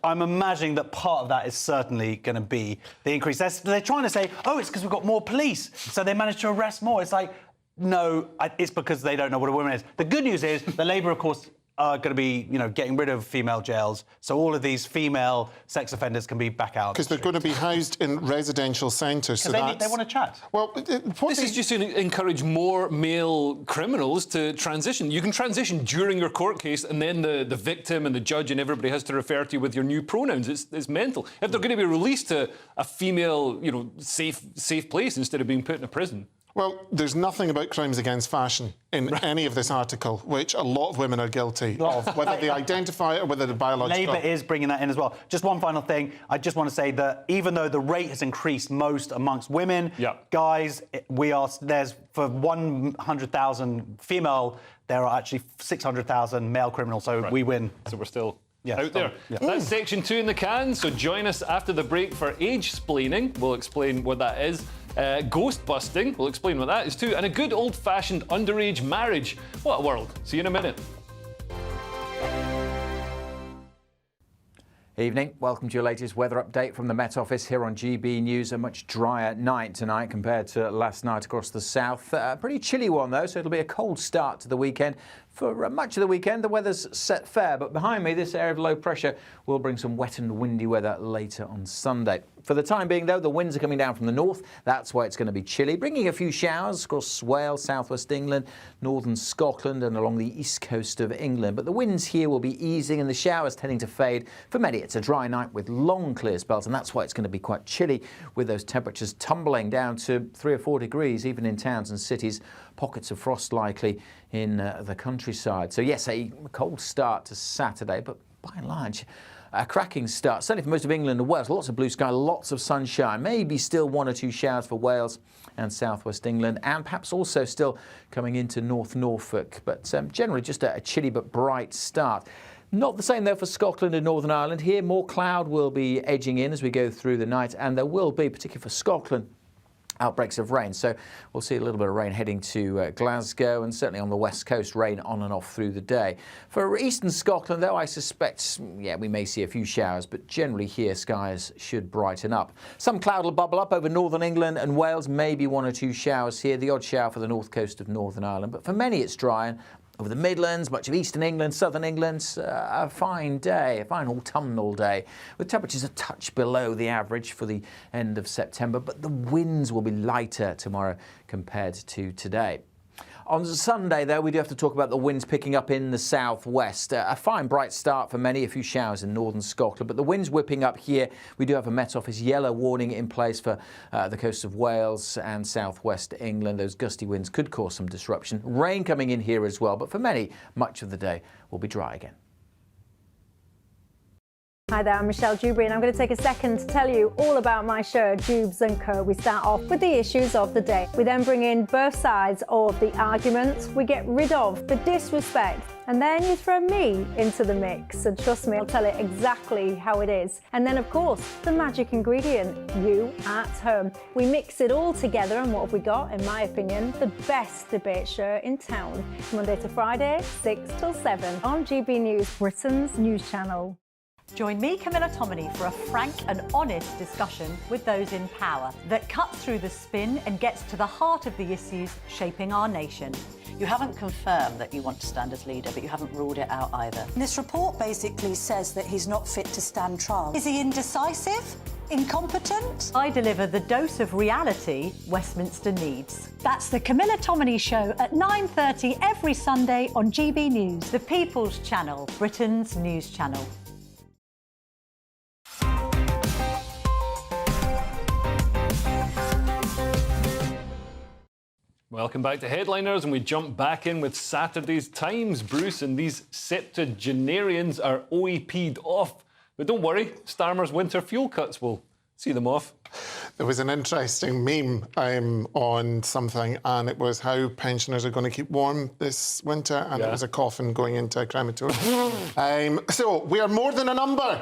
I'm imagining that part of that is certainly going to be the increase. They're trying to say, oh, it's because we've got more police, so they managed to arrest more. It's like, no, it's because they don't know what a woman is. The good news is the Labour, of course, are going to be, getting rid of female jails, so all of these female sex offenders can be back out. Because they're going to be housed in residential centres. So they want to chat. Well, this is just to encourage more male criminals to transition. You can transition during your court case, and then the victim and the judge and everybody has to refer to you with your new pronouns. It's mental. If they're going to be released to a female, safe place instead of being put in a prison. Well, there's nothing about crimes against fashion in any of this article, which a lot of women are guilty of, whether they identify or whether they're biological. Labour is bringing that in as well. Just one final thing. I just want to say that even though the rate has increased most amongst women, guys, there's for 100,000 female, there are actually 600,000 male criminals, so we win. So we're still out there. That's section 2 in the can, so join us after the break for age-splaining. We'll explain what that is. Ghost-busting, we'll explain what that is too, and a good old-fashioned underage marriage. What a world. See you in a minute. Evening. Welcome to your latest weather update from the Met Office here on GB News. A much drier night tonight compared to last night across the south. A pretty chilly one, though, so it'll be a cold start to the weekend. For much of the weekend, the weather's set fair, but behind me, this area of low pressure will bring some wet and windy weather later on Sunday. For the time being, though, the winds are coming down from the north. That's why it's going to be chilly, bringing a few showers across Wales, southwest England, northern Scotland and along the east coast of England. But the winds here will be easing and the showers tending to fade. For many, it's a dry night with long clear spells, and that's why it's going to be quite chilly, with those temperatures tumbling down to 3 or 4 degrees, even in towns and cities. Pockets of frost likely in the countryside. So yes, a cold start to Saturday, but by and large, a cracking start, certainly for most of England and Wales. Lots of blue sky, lots of sunshine, maybe still 1 or 2 showers for Wales and southwest England, and perhaps also still coming into North Norfolk, but generally just a chilly but bright start. Not the same, though, for Scotland and Northern Ireland. Here, more cloud will be edging in as we go through the night, and there will be, particularly for Scotland, outbreaks of rain. So we'll see a little bit of rain heading to Glasgow, and certainly on the west coast, rain on and off through the day. For eastern Scotland, though, I suspect, we may see a few showers, but generally here, skies should brighten up. Some cloud will bubble up over northern England and Wales, maybe 1 or 2 showers here, the odd shower for the north coast of Northern Ireland. But for many, it's dry. And over the Midlands, much of eastern England, southern England, a fine day, a fine autumnal day, with temperatures a touch below the average for the end of September, but the winds will be lighter tomorrow compared to today. On Sunday, though, we do have to talk about the winds picking up in the southwest. A fine, bright start for many, a few showers in northern Scotland, but the winds whipping up here. We do have a Met Office yellow warning in place for the coast of Wales and southwest England. Those gusty winds could cause some disruption. Rain coming in here as well, but for many, much of the day will be dry again. Hi there, I'm Michelle Dewberry, and I'm going to take a second to tell you all about my show, Dubes & Co. We start off with the issues of the day. We then bring in both sides of the argument. We get rid of the disrespect, and then you throw me into the mix. And trust me, I'll tell it exactly how it is. And then, of course, the magic ingredient, you at home. We mix it all together, and what have we got? In my opinion, the best debate show in town. Monday to Friday, 6 till 7 on GB News, Britain's news channel. Join me, Camilla Tominey, for a frank and honest discussion with those in power that cuts through the spin and gets to the heart of the issues shaping our nation. You haven't confirmed that you want to stand as leader, but you haven't ruled it out either. This report basically says that he's not fit to stand trial. Is he indecisive? Incompetent? I deliver the dose of reality Westminster needs. That's the Camilla Tominey Show at 9:30 every Sunday on GB News, the People's Channel, Britain's news channel. Welcome back to Headliners, and we jump back in with Saturday's Times. Bruce, and these septuagenarians are OEP'd off. But don't worry, Starmer's winter fuel cuts will see them off. There was an interesting meme on something, and it was how pensioners are going to keep warm this winter, and it was a coffin going into a crematorium. So we are more than a number.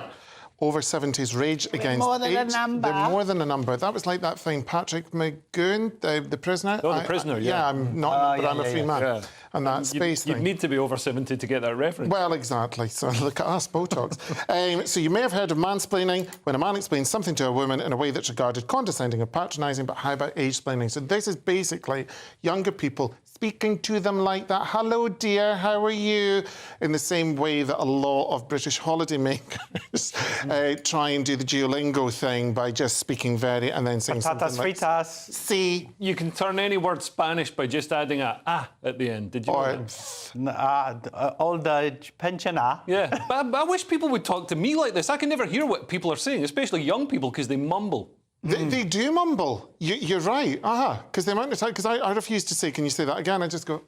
Over 70s rage against more than age. a number. They're more than a number. That was like that thing, Patrick McGowan, the prisoner. Oh, the prisoner, yeah. I'm not, but I'm a free man. Yeah. And that space You'd thing. need to be over 70 to get that reference. Well, exactly. So look at us, Botox. So you may have heard of mansplaining, when a man explains something to a woman in a way that's regarded condescending or patronising, but how about age-splaining? So this is basically younger people speaking to them like that. Hello, dear, how are you? In the same way that a lot of British holidaymakers try and do the Duolingo thing by just speaking very and then saying Patatas something fritas. See. You can turn any word Spanish by just adding a at the end. Did you know that? Old age pensioner. Yeah, but I wish people would talk to me like this. I can never hear what people are saying, especially young people, because they mumble. They do mumble. You're right. Because the amount of time, because I refuse to say, can you say that again? I just go,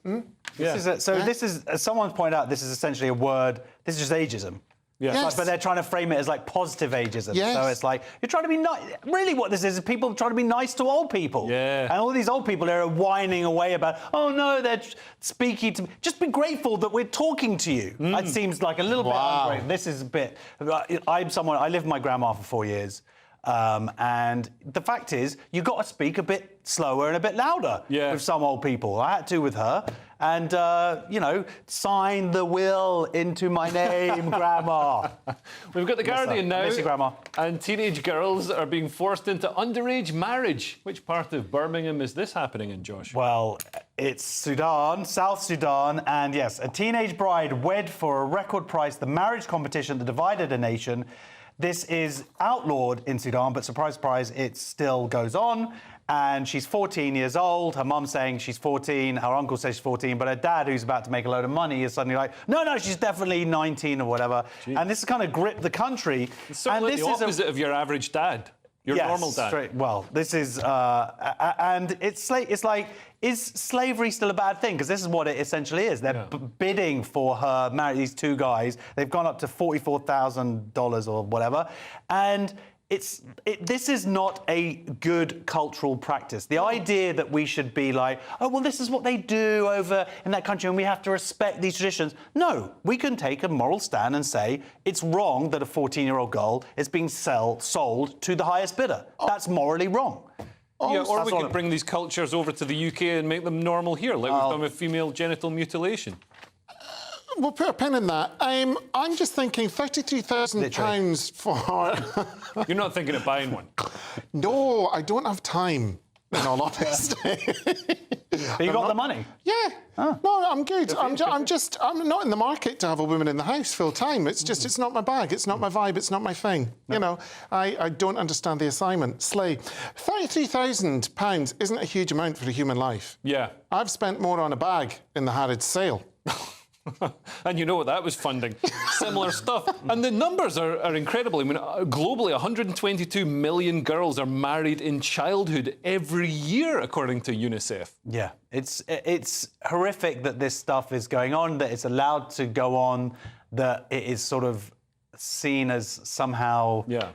This is, as someone's pointed out, this is essentially a word, this is just ageism. Yeah. Yes. But they're trying to frame it as like positive ageism. Yes. So it's like, you're trying to be nice. Really what this is people trying to be nice to old people. Yeah. And all these old people are whining away about, oh no, they're speaking to me. Just be grateful that we're talking to you. That seems like a little bit ungrateful. This is a bit, I lived with my grandma for 4 years. And the fact is, you've got to speak a bit slower and a bit louder with some old people. I had to with her. And, sign the will into my name, Grandma. We've got The Guardian now. Miss you, Grandma. And teenage girls are being forced into underage marriage. Which part of Birmingham is this happening in, Josh? Well, it's Sudan, South Sudan, and yes, a teenage bride wed for a record price, the marriage competition that divided a nation. This is outlawed in Sudan, but surprise, surprise, it still goes on. And she's 14 years old. Her mum's saying she's 14. Her uncle says she's 14. But her dad, who's about to make a load of money, is suddenly like, no, she's definitely 19 or whatever. Jeez. And this has kind of gripped the country. It's sort of like the opposite of your average dad. Your normal dad. Well, this is... and it's like, is slavery still a bad thing? Because this is what it essentially is. They're bidding for her, marry these two guys. They've gone up to $44,000 or whatever. And... this is not a good cultural practice. The idea that we should be like, oh, well, this is what they do over in that country and we have to respect these traditions. No, we can take a moral stand and say it's wrong that a 14-year-old girl is being sold to the highest bidder. That's morally wrong. Yeah, or we could bring these cultures over to the UK and make them normal here, like we've done with female genital mutilation. We'll put a pin in that. I'm just thinking £33,000 for... You're not thinking of buying one? No, I don't have time, in all honesty. But you got the money? Yeah. No, I'm good. I'm not in the market to have a woman in the house full time. It's just, it's not my bag. It's not my vibe. It's not my thing. No. You know, I don't understand the assignment. Slay. £33,000 isn't a huge amount for a human life. Yeah. I've spent more on a bag in the Harrods sale. And you know what that was funding? Similar stuff. And the numbers are incredible. I mean, globally, 122 million girls are married in childhood every year, according to UNICEF. Yeah, it's horrific that this stuff is going on, that it's allowed to go on, that it is sort of seen as somehow... Yeah.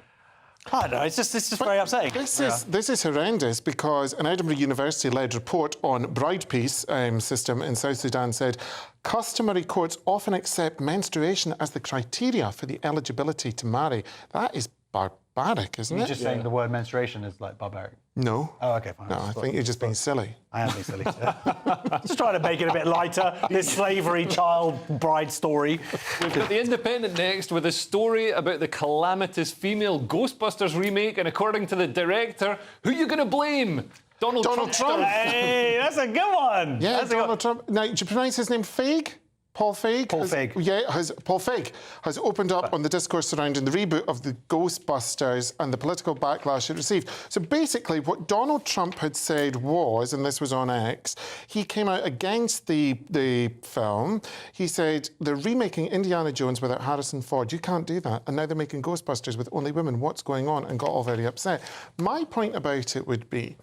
I don't know, it's just very upsetting. This is horrendous because an Edinburgh University-led report on bride peace system in South Sudan said customary courts often accept menstruation as the criteria for the eligibility to marry. That is barbaric, isn't it? You're just saying the word menstruation is like barbaric. No. Oh, okay, fine. No, I think you're just being silly. I am being silly. Just trying to make it a bit lighter, this slavery child bride story. We've got The Independent next with a story about the calamitous female Ghostbusters remake, and according to the director, who are you going to blame? Donald Trump. Hey, that's a good one. Yeah, that's Donald Trump. Now, do you pronounce his name Feig? Paul Feig? Paul Feig has opened up on the discourse surrounding the reboot of the Ghostbusters and the political backlash it received. So basically, what Donald Trump had said was, and this was on X, he came out against the film. He said, they're remaking Indiana Jones without Harrison Ford. You can't do that. And now they're making Ghostbusters with only women. What's going on? And got all very upset. My point about it would be,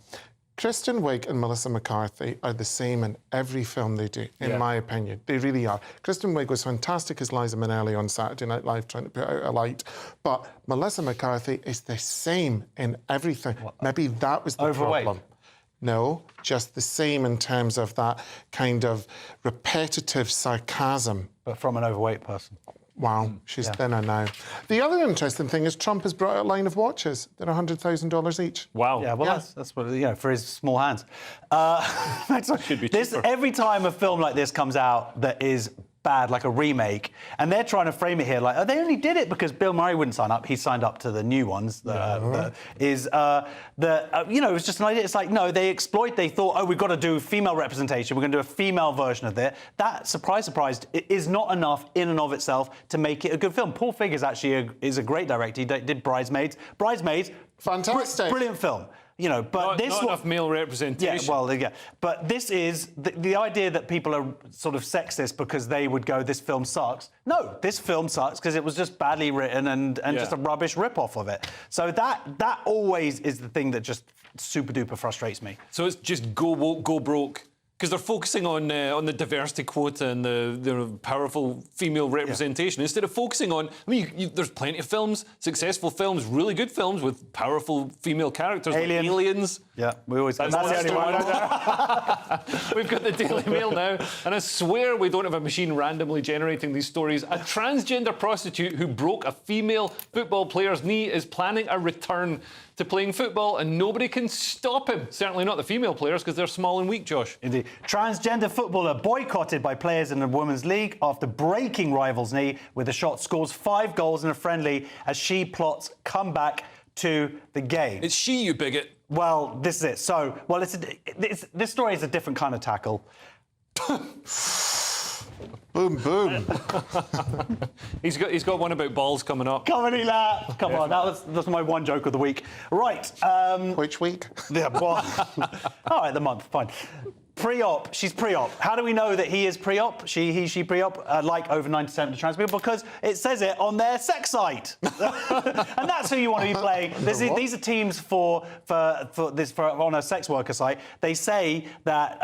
Kristen Wiig and Melissa McCarthy are the same in every film they do, in my opinion. They really are. Kristen Wiig was fantastic as Liza Minnelli on Saturday Night Live, trying to put out a light. But Melissa McCarthy is the same in everything. Maybe that was the problem. No, just the same in terms of that kind of repetitive sarcasm. But from an overweight person. Wow, she's thinner now. The other interesting thing is Trump has brought out a line of watches that are $100,000 each. Wow. Yeah, well, that's what, you know, for his small hands. Should be cheaper. Every time a film like this comes out that is bad, like a remake, and they're trying to frame it here like, oh, they only did it because Bill Murray wouldn't sign up. He signed up to the new ones. You know, it was just an idea. It's like, no, they thought, oh, we've got to do female representation. We're going to do a female version of it. That, surprise, is not enough in and of itself to make it a good film. Paul Feig is actually a great director. He did Bridesmaids. Fantastic. Brilliant film. You know, but not enough male representation. Yeah, well, yeah. But this is the idea that people are sort of sexist because they would go, this film sucks. No, this film sucks because it was just badly written and just a rubbish rip-off of it. So that always is the thing that just super-duper frustrates me. So it's just go woke, go broke. Because they're focusing on the diversity quota and the powerful female representation instead of focusing on. I mean, there's plenty of films, successful films, really good films with powerful female characters. Alien. Like Aliens. Yeah, we always. That's the only one. We've got the Daily Mail now, and I swear we don't have a machine randomly generating these stories. A transgender prostitute who broke a female football player's knee is planning a return to playing football, and nobody can stop him. Certainly not the female players, because they're small and weak, Josh. Indeed. Transgender footballer boycotted by players in the Women's League after breaking rival's knee with a shot, scores 5 goals in a friendly as she plots comeback to the game. It's she, you bigot. Well, this is it. So, well, this story is a different kind of tackle. Boom, boom. He's got one about balls coming up. Comedy lap. Come on, that's my one joke of the week. Right. Which week? Yeah, well, all right, the month, fine. Pre-op, she's pre-op. How do we know that he is pre-op? She pre-op, like over 90% of trans people, because it says it on their sex site. And that's who you want to be playing. These are teams for on a sex worker site. They say that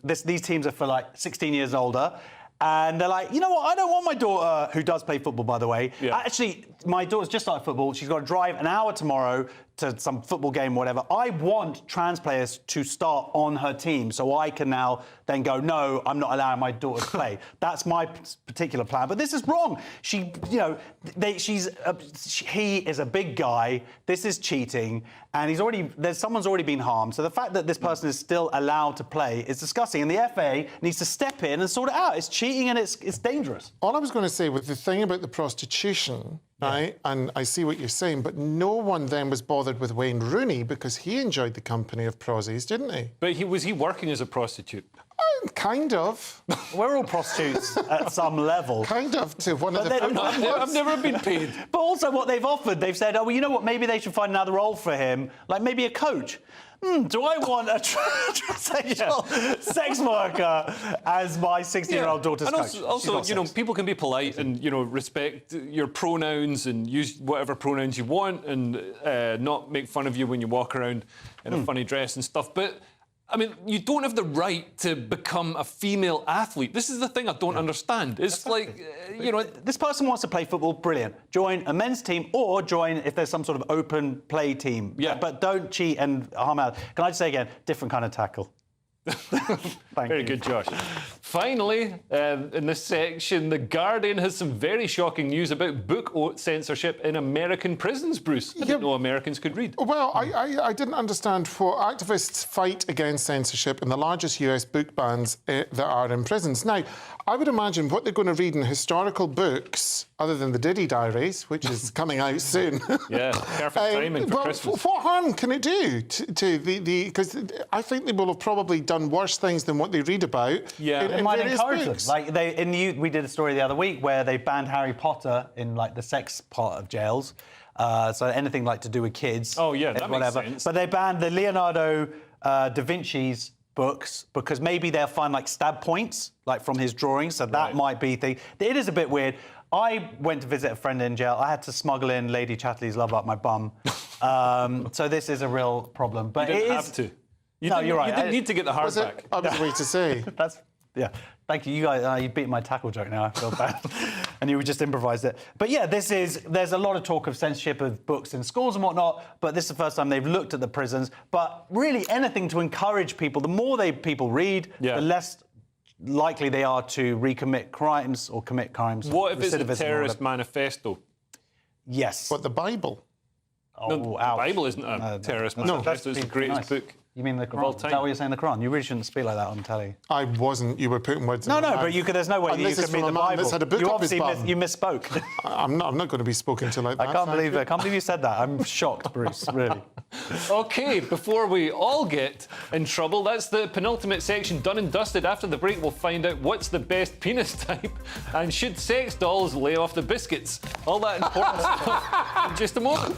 these teams are for like 16 years and older. And they're like, you know what, I don't want my daughter, who does play football, by the way. Yeah. Actually, my daughter's just started football. She's got to drive an hour tomorrow to some football game or whatever. I want trans players to start on her team so I can now then go, no, I'm not allowing my daughter to play. That's my particular plan. But this is wrong. He is a big guy. This is cheating. And someone's already been harmed. So the fact that this person is still allowed to play is disgusting. And the FA needs to step in and sort it out. It's cheating and it's dangerous. All I was going to say with the thing about the prostitution, right, and I see what you're saying, but no one then was bothered with Wayne Rooney because he enjoyed the company of prosies, didn't he? But was he working as a prostitute? Kind of. We're all prostitutes at some level. Kind of, to one of the... I've never been paid. But also what they've offered, they've said, oh, well, you know what, maybe they should find another role for him, like maybe a coach. Do I want a transsexual sex worker as my 16-year-old daughter's coach? Also, you know, people can be polite and, you know, respect your pronouns and use whatever pronouns you want and not make fun of you when you walk around in a funny dress and stuff. But I mean, you don't have the right to become a female athlete. This is the thing I don't understand. It's like, you know... This person wants to play football, brilliant. Join a men's team or join if there's some sort of open play team. Yeah. But don't cheat and harm out. Can I just say again, different kind of tackle. Very good, Josh. Finally, in this section, The Guardian has some very shocking news about book censorship in American prisons, Bruce. I didn't know Americans could read. Well, I didn't understand for activists fight against censorship in the largest US book bans that are in prisons. Now, I would imagine what they're going to read in historical books, other than the Diddy Diaries, which is coming out soon. Yeah, perfect timing for Christmas. What harm can it do to the... Because I think they will have probably done worse things than what they read about. Yeah, it might encourage them. Like we did a story the other week where they banned Harry Potter in like the sex part of jails. So anything like to do with kids. Oh yeah, that whatever. makes sense. But they banned the Leonardo da Vinci's books because maybe they'll find like stab points like from his drawings. So that might be the. It is a bit weird. I went to visit a friend in jail. I had to smuggle in Lady Chatterley's Love Up my bum. So this is a real problem. But you didn't have to. No, you're right. You didn't need to get the hardback. I was waiting to say. Yeah. Thank you. You guys, you beat my tackle joke now. I feel bad. And you just improvised it. But yeah, there's a lot of talk of censorship of books in schools and whatnot, but this is the first time they've looked at the prisons. But really anything to encourage people, the more people read, the less likely they are to recommit crimes or commit crimes. What if it's a terrorist manifesto? Yes. What, the Bible? Oh, no, the Bible isn't a terrorist manifesto. It's the greatest book. You mean the of all Quran? time. Is that what you're saying, the Quran? You really shouldn't speak like that on telly. I wasn't. You were putting words in my mouth. But there's no way that you could mean the Bible. Had a book you up his obviously bum. you misspoke. I'm not going to be spoken to like that. I can't believe you said that. I'm shocked, Bruce, really. OK, before we all get in trouble, that's the penultimate section done and dusted. After the break, we'll find out what's the best penis type and should sex dolls lay off the biscuits. All that important stuff in just a moment.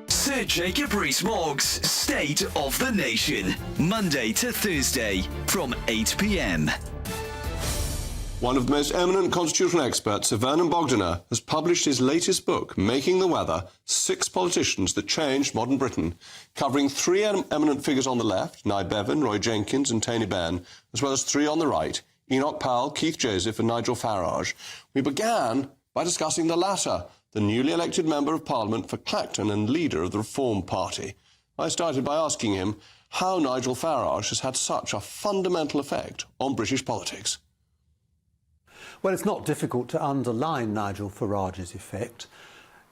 Sir Jacob Rees-Mogg's State of the Nation, Monday to Thursday from 8 p.m. One of the most eminent constitutional experts, Sir Vernon Bogdanor, has published his latest book, Making the Weather, 6 Politicians That Changed Modern Britain, covering 3 eminent figures on the left, Nye Bevan, Roy Jenkins and Tony Benn, as well as 3 on the right, Enoch Powell, Keith Joseph and Nigel Farage. We began by discussing the latter, the newly elected Member of Parliament for Clacton and leader of the Reform Party. I started by asking him how Nigel Farage has had such a fundamental effect on British politics. Well, it's not difficult to underline Nigel Farage's effect.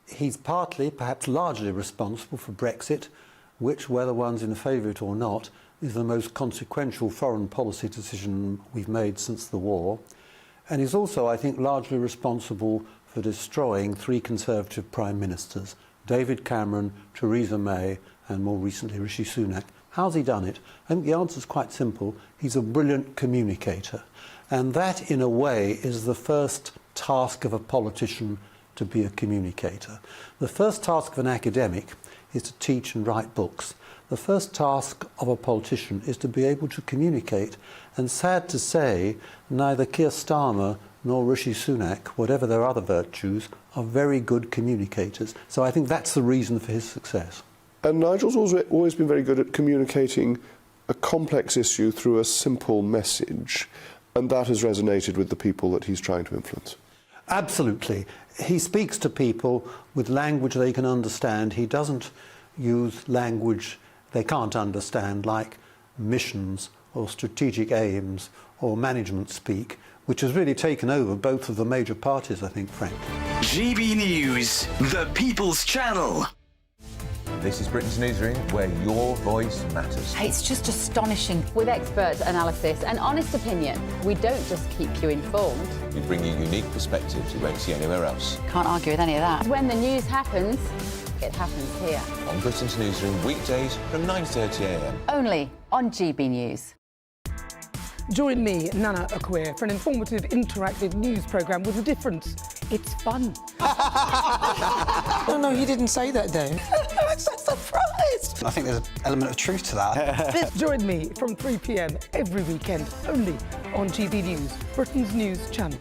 He's partly, perhaps largely, responsible for Brexit, which, whether one's in favour of it or not, is the most consequential foreign policy decision we've made since the war. And he's also, I think, largely responsible for destroying 3 Conservative Prime Ministers, David Cameron, Theresa May and more recently Rishi Sunak. How's he done it? I think the answer's quite simple. He's a brilliant communicator. And that, in a way, is the first task of a politician, to be a communicator. The first task of an academic is to teach and write books. The first task of a politician is to be able to communicate. And sad to say, neither Keir Starmer nor Rishi Sunak, whatever their other virtues, are very good communicators. So I think that's the reason for his success. And Nigel's always been very good at communicating a complex issue through a simple message, and that has resonated with the people that he's trying to influence. Absolutely. He speaks to people with language they can understand. He doesn't use language they can't understand, like missions or strategic aims or management speak, which has really taken over both of the major parties, I think, frankly. GB News, the People's Channel. This is Britain's Newsroom, where your voice matters. It's just astonishing. With expert analysis and honest opinion, we don't just keep you informed. We bring you unique perspectives you won't see anywhere else. Can't argue with any of that. When the news happens, it happens here. On Britain's Newsroom, weekdays from 9:30 a.m. Only on GB News. Join me, Nana Akwe, for an informative, interactive news programme with a difference. It's fun. No, he didn't say that, Dave. I'm so surprised. I think there's an element of truth to that. Join me from 3 p.m. every weekend, only on GB News, Britain's news channel.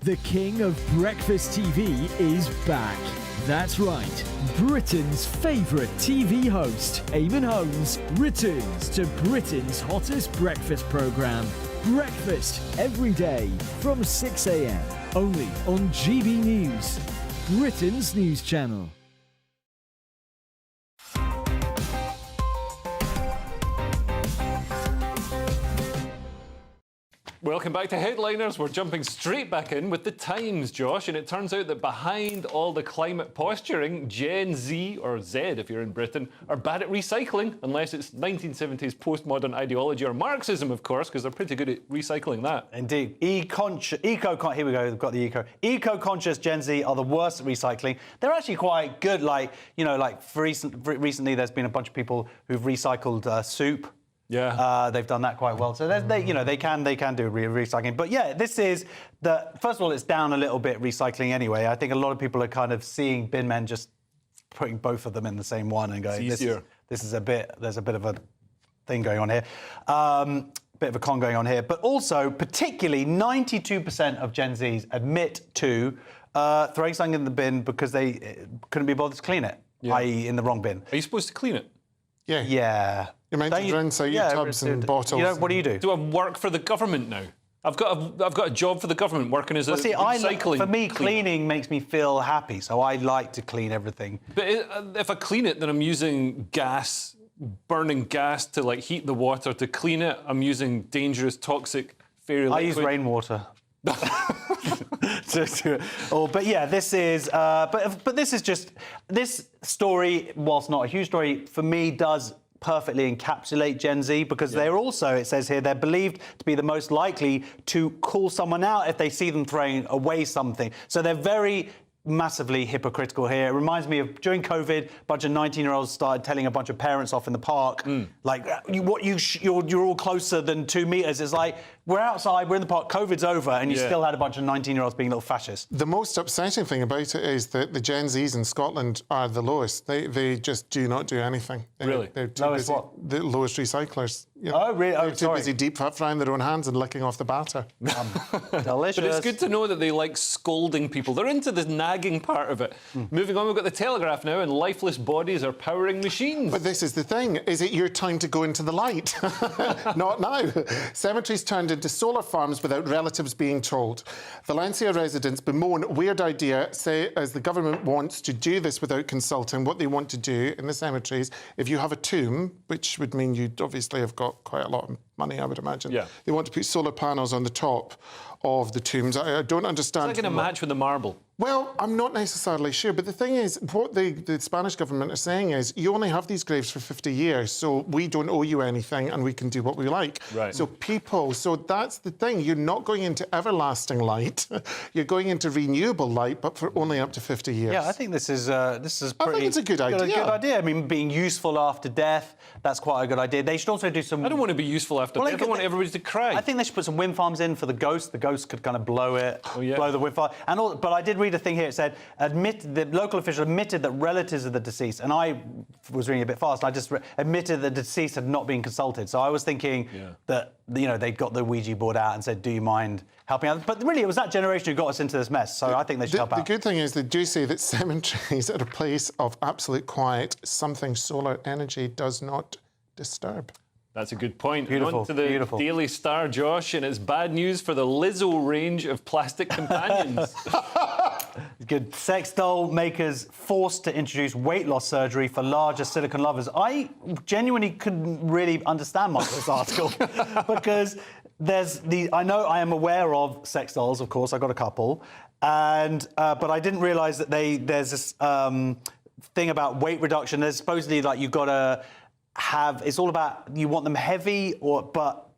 The king of breakfast TV is back. That's right. Britain's favourite TV host, Eamon Holmes, returns to Britain's hottest breakfast programme. Breakfast every day from 6 a.m. only on GB News, Britain's news channel. Welcome back to Headliners. We're jumping straight back in with the Times, Josh, and it turns out that behind all the climate posturing, Gen Z, or Z if you're in Britain, are bad at recycling, unless it's 1970s postmodern ideology or Marxism, of course, because they're pretty good at recycling that. Indeed. Here we go, we've got the eco. Eco-conscious Gen Z are the worst at recycling. They're actually quite good, recently there's been a bunch of people who've recycled soup. Yeah, they've done that quite well. So they can do recycling. But yeah, this is first of all, it's down a little bit recycling anyway. I think a lot of people are kind of seeing bin men just putting both of them in the same one and going, there's a bit of a thing going on here. Bit of a con going on here. But also, particularly 92% of Gen Zs admit to throwing something in the bin because they couldn't be bothered to clean it, i.e. in the wrong bin. Are you supposed to clean it? Yeah. Yeah. You're meant to rinse out your tubs and bottles. What do you do? Do I work for the government now? I've got a job for the government working as a recycling. For me, cleaning makes me feel happy, so I like to clean everything. But if I clean it, then I'm using gas, burning gas to heat the water to clean it. I'm using dangerous, toxic fairy liquid. I use rainwater. But yeah, this is. But this is just this story. Whilst not a huge story, for me, does perfectly encapsulate Gen Z because they're also, it says here, they're believed to be the most likely to call someone out if they see them throwing away something. So they're very massively hypocritical here. It reminds me of during COVID, a bunch of 19-year-olds started telling a bunch of parents off in the park, you're all closer than 2 meters. It's like, we're outside, we're in the park, COVID's over, and you still had a bunch of 19-year-olds being little fascists. The most upsetting thing about it is that the Gen Zs in Scotland are the lowest. They just do not do anything. Really? Lowest what? The lowest recyclers. Oh, really? They're too busy deep frying their own hands and licking off the batter. Delicious. But it's good to know that they like scolding people. They're into the nagging part of it. Moving on, we've got the Telegraph now, and lifeless bodies are powering machines. But this is the thing. Is it your time to go into the light? Not now. Cemeteries turned into solar farms without relatives being told. Valencia residents bemoan weird idea, say as the government wants to do this without consulting what they want to do in the cemeteries. If you have a tomb, which would mean you'd obviously have got quite a lot of money, I would imagine. Yeah. They want to put solar panels on the top of the tombs. I don't understand. It's like in a match with the marble. Well, I'm not necessarily sure, but the thing is, what the Spanish government are saying is, you only have these graves for 50 years, so we don't owe you anything and we can do what we like. Right. So that's the thing, you're not going into everlasting light, you're going into renewable light, but for only up to 50 years. Yeah, I think this is pretty... I think it's a good idea. A good idea. I mean, being useful after death, that's quite a good idea. They should also do some... I don't want to be useful after death. I don't want everybody to cry. I think they should put some wind farms in for the ghost. The ghost could kind of blow it, blow the wind farm. But I did read a thing here. It said, the local official admitted that relatives of the deceased, and I was reading a bit fast, I just admitted that the deceased had not been consulted. So I was thinking that, they'd got the Ouija board out and said, do you mind helping out? But really, it was that generation who got us into this mess. So I think they should help out. The good thing is they do say that cemeteries are a place of absolute quiet, something solar energy does not disturb. That's a good point. Beautiful, On to the Daily Star, Josh, and it's bad news for the Lizzo range of plastic companions. Good. Sex doll makers forced to introduce weight loss surgery for larger silicone lovers. I genuinely couldn't really understand much of this article because I am aware of sex dolls, of course. I got a couple, but I didn't realise that there's this thing about weight reduction. There's supposedly you've got to have. It's all about you want them heavy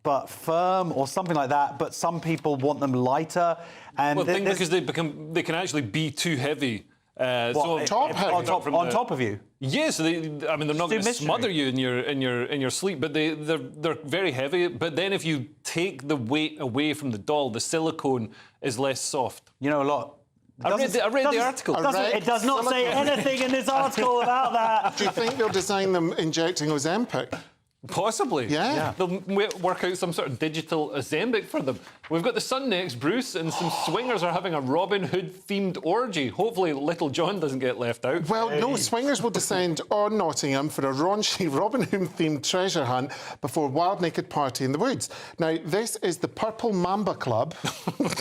but firm or something like that. But some people want them lighter. And because they can actually be too heavy. On top of you. Yes, they're not going to smother you in your sleep, but they're very heavy. But then if you take the weight away from the doll, the silicone is less soft. You know a lot. I read the article. It does not say anything in this article about that. Do you think they'll design them injecting Ozempic? Possibly. Yeah. They'll work out some sort of digital asembic for them. We've got the sun next, Bruce, and some swingers are having a Robin Hood-themed orgy. Hopefully Little John doesn't get left out. Well, no, swingers will descend on Nottingham for a raunchy Robin Hood-themed treasure hunt before wild naked party in the woods. Now, this is the Purple Mamba Club.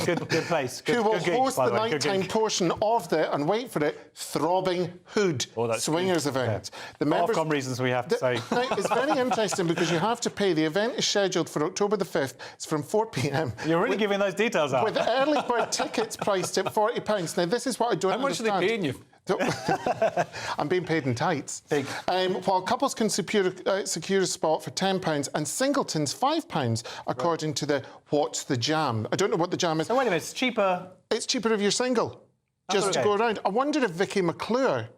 Good place. Good, who will good gig, host by the the way. nighttime portion of the, and wait for it, throbbing Hood swingers event. The members, Ofcom reasons we have to say. Now, it's very interesting because you have to pay. The event is scheduled for October the 5th. It's from 4 p.m. You're really giving those details out. With early bird tickets priced at £40. Now, this is what I don't understand. How much are they paying you? I'm being paid in tights. While couples can secure a spot for £10 and singletons £5, according to the What's the Jam. I don't know what the jam is. So wait a minute, it's cheaper. It's cheaper if you're single, just to go around. I wonder if Vicky McClure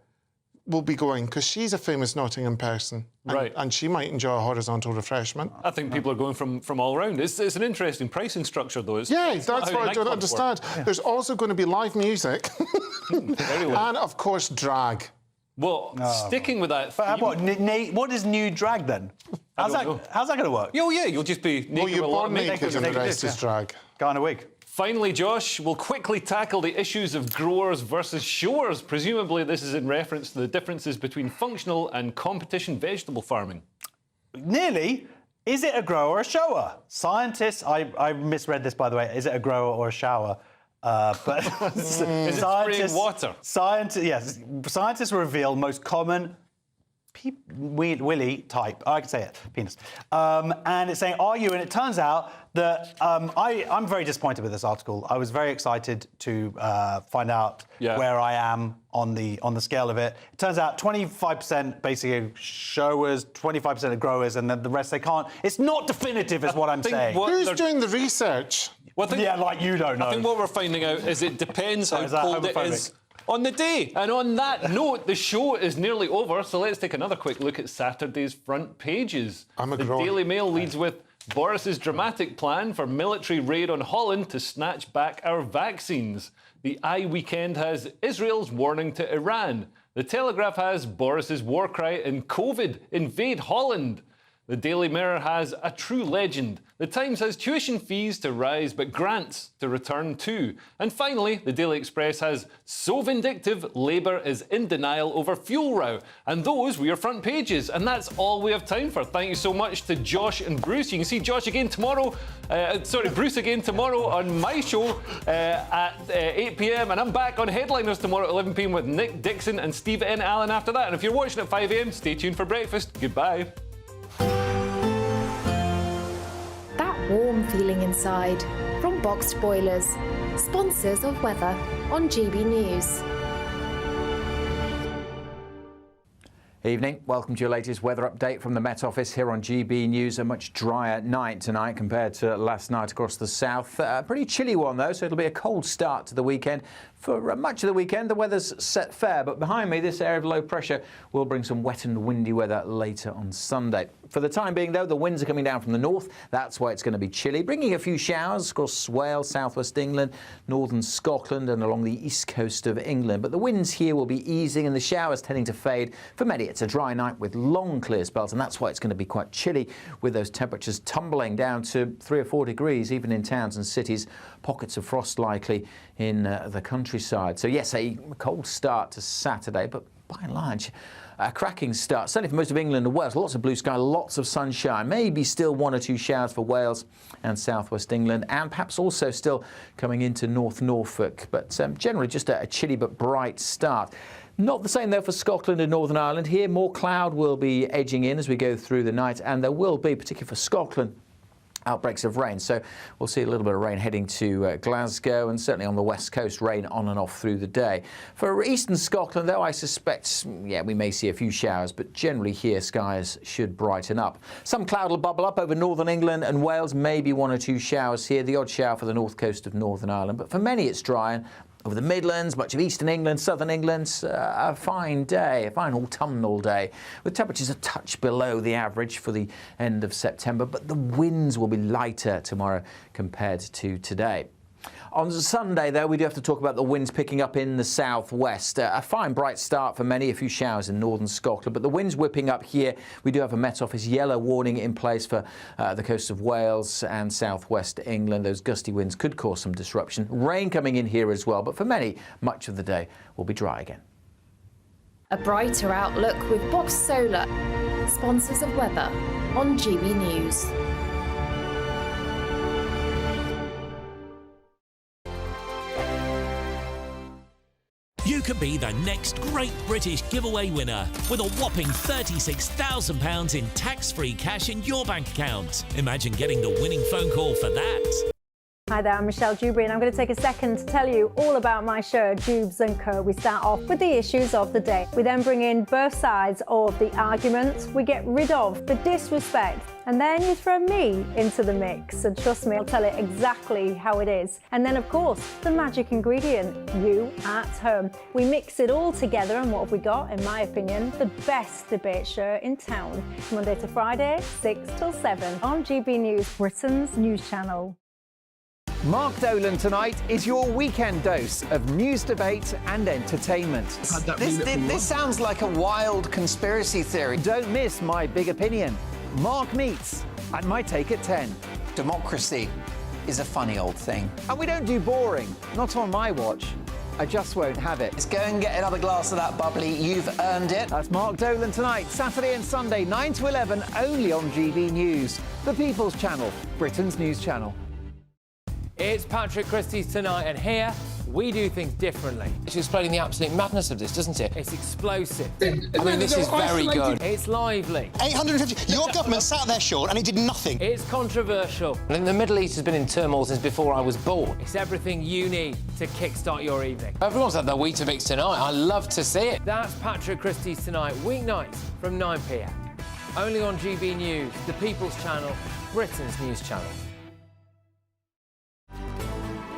will be going, because she's a famous Nottingham person. Right. And she might enjoy a horizontal refreshment. I think people are going from all around. It's an interesting pricing structure, though. It's That's what I don't understand. There's also going to be live music. Very well. And, of course, drag. Well, sticking with that... What is new drag, then? How's that going to work? Oh, yeah, you'll just be naked. Well, you're with a lot born of makeup. naked and the rest is drag. Guy in a wig. Finally, Josh, we'll quickly tackle the issues of growers versus showers. Presumably, this is in reference to the differences between functional and competition vegetable farming. Nearly. Is it a grower or a shower? Scientists, I misread this, by the way. Is it a grower or a shower? But is it spraying water? Scientists reveal most common willy type. I can say it, penis. And it's saying, are you? And it turns out that I'm very disappointed with this article. I was very excited to find out where I am on the scale of it. It turns out 25% basically showers, 25% of growers, and then the rest they can't. It's not definitive, is what I'm saying. Who's doing the research? Well, like you don't know. I think what we're finding out is it depends how cold it is on the day. And on that note, the show is nearly over, so let's take another quick look at Saturday's front pages. The Daily Mail leads with Boris's dramatic plan for military raid on Holland to snatch back our vaccines. The Eye Weekend has Israel's warning to Iran. The Telegraph has Boris's war cry in COVID, invade Holland. The Daily Mirror has a true legend. The Times has tuition fees to rise but grants to return too. And finally, the Daily Express has so vindictive, Labour is in denial over fuel row. And those were your front pages. And that's all we have time for. Thank you so much to Josh and Bruce. You can see Josh again tomorrow. Bruce again tomorrow on my show at 8 p.m. And I'm back on Headliners tomorrow at 11 p.m. with Nick Dixon and Steve N. Allen after that. And if you're watching at 5 a.m, stay tuned for breakfast. Goodbye. That warm feeling inside from Boxed Boilers, sponsors of weather on GB News. Evening. Welcome to your latest weather update from the Met Office here on GB News. A much drier night tonight compared to last night across the south. A pretty chilly one, though, so it'll be a cold start to the weekend. For much of the weekend, the weather's set fair, but behind me, this area of low pressure will bring some wet and windy weather later on Sunday. For the time being, though, the winds are coming down from the north. That's why it's going to be chilly, bringing a few showers across Wales, southwest England, northern Scotland and along the east coast of England. But the winds here will be easing and the showers tending to fade. For many, it's a dry night with long clear spells, and that's why it's going to be quite chilly, with those temperatures tumbling down to 3 or 4 degrees, even in towns and cities. Pockets of frost likely in the countryside. So yes, a cold start to Saturday, but by and large, a cracking start, certainly for most of England and Wales. Lots of blue sky, lots of sunshine, maybe still 1 or 2 showers for Wales and southwest England, and perhaps also still coming into North Norfolk, but generally just a chilly but bright start. Not the same, though, for Scotland and Northern Ireland. Here, more cloud will be edging in as we go through the night, and there will be, particularly for Scotland, outbreaks of rain. So we'll see a little bit of rain heading to Glasgow, and certainly on the west coast, rain on and off through the day. For eastern Scotland, though, I suspect, we may see a few showers, but generally here, skies should brighten up. Some cloud will bubble up over northern England and Wales, maybe 1 or 2 showers here, the odd shower for the north coast of Northern Ireland. But for many, it's dry. And over the Midlands, much of eastern England, southern England, a fine day, a fine autumnal day, with temperatures a touch below the average for the end of September, but the winds will be lighter tomorrow compared to today. On Sunday, though, we do have to talk about the winds picking up in the southwest. A fine, bright start for many, a few showers in northern Scotland, but the winds whipping up here. We do have a Met Office yellow warning in place for the coast of Wales and southwest England. Those gusty winds could cause some disruption. Rain coming in here as well, but for many, much of the day will be dry again. A brighter outlook with Box Solar, sponsors of weather on GB News. You could be the next Great British Giveaway winner with a whopping £36,000 in tax-free cash in your bank account. Imagine getting the winning phone call for that. Hi there, I'm Michelle Dewberry and I'm going to take a second to tell you all about my show, Jubes & Co. We start off with the issues of the day. We then bring in both sides of the argument. We get rid of the disrespect. And then you throw me into the mix. And trust me, I'll tell it exactly how it is. And then, of course, the magic ingredient, you at home. We mix it all together and what have we got, in my opinion, the best debate show in town. Monday to Friday, 6 till 7 on GB News, Britain's news channel. Mark Dolan tonight is your weekend dose of news, debate and entertainment. This sounds like a wild conspiracy theory. Don't miss My Big Opinion. Mark meets at My Take at 10. Democracy is a funny old thing. And we don't do boring, not on my watch. I just won't have it. Let's go and get another glass of that bubbly. You've earned it. That's Mark Dolan tonight, Saturday and Sunday, 9 to 11, only on GB News, the People's Channel, Britain's news channel. It's Patrick Christie's Tonight, and here we do things differently. It's explaining the absolute madness of this, doesn't it? It's explosive. I mean, this is very good. It's lively. 850. Your government sat there, Sean, and it did nothing. It's controversial. And the Middle East has been in turmoil since before I was born. It's everything you need to kickstart your evening. Everyone's had their Weetabix tonight. I love to see it. That's Patrick Christie's Tonight, weeknights from 9 p.m. Only on GB News, the People's Channel, Britain's news channel.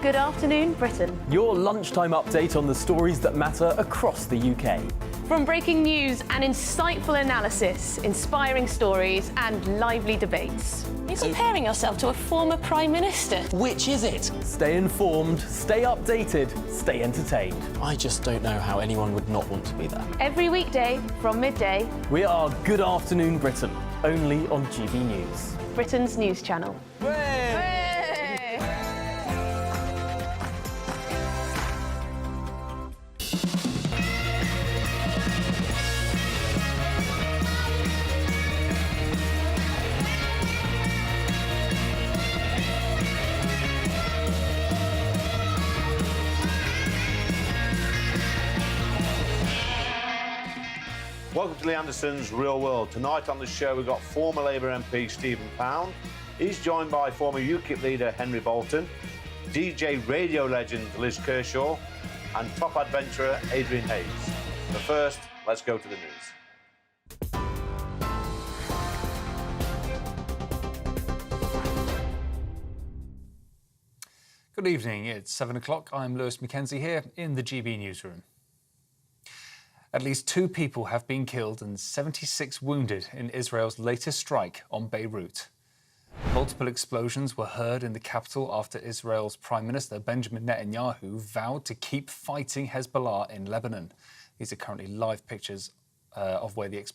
Good afternoon, Britain. Your lunchtime update on the stories that matter across the UK. From breaking news and insightful analysis, inspiring stories and lively debates. You're comparing yourself to a former Prime Minister. Which is it? Stay informed, stay updated, stay entertained. I just don't know how anyone would not want to be there. Every weekday from midday. We are Good Afternoon Britain, only on GB News. Britain's news channel. Welcome to Lee Anderson's Real World. Tonight on the show we've got former Labour MP Stephen Pound. He's joined by former UKIP leader Henry Bolton, DJ radio legend Liz Kershaw and top adventurer Adrian Hayes. But first, let's go to the news. Good evening, it's 7 o'clock. I'm Lewis Mackenzie here in the GB newsroom. At least 2 people have been killed and 76 wounded in Israel's latest strike on Beirut. Multiple explosions were heard in the capital after Israel's Prime Minister Benjamin Netanyahu vowed to keep fighting Hezbollah in Lebanon. These are currently live pictures of where the explosions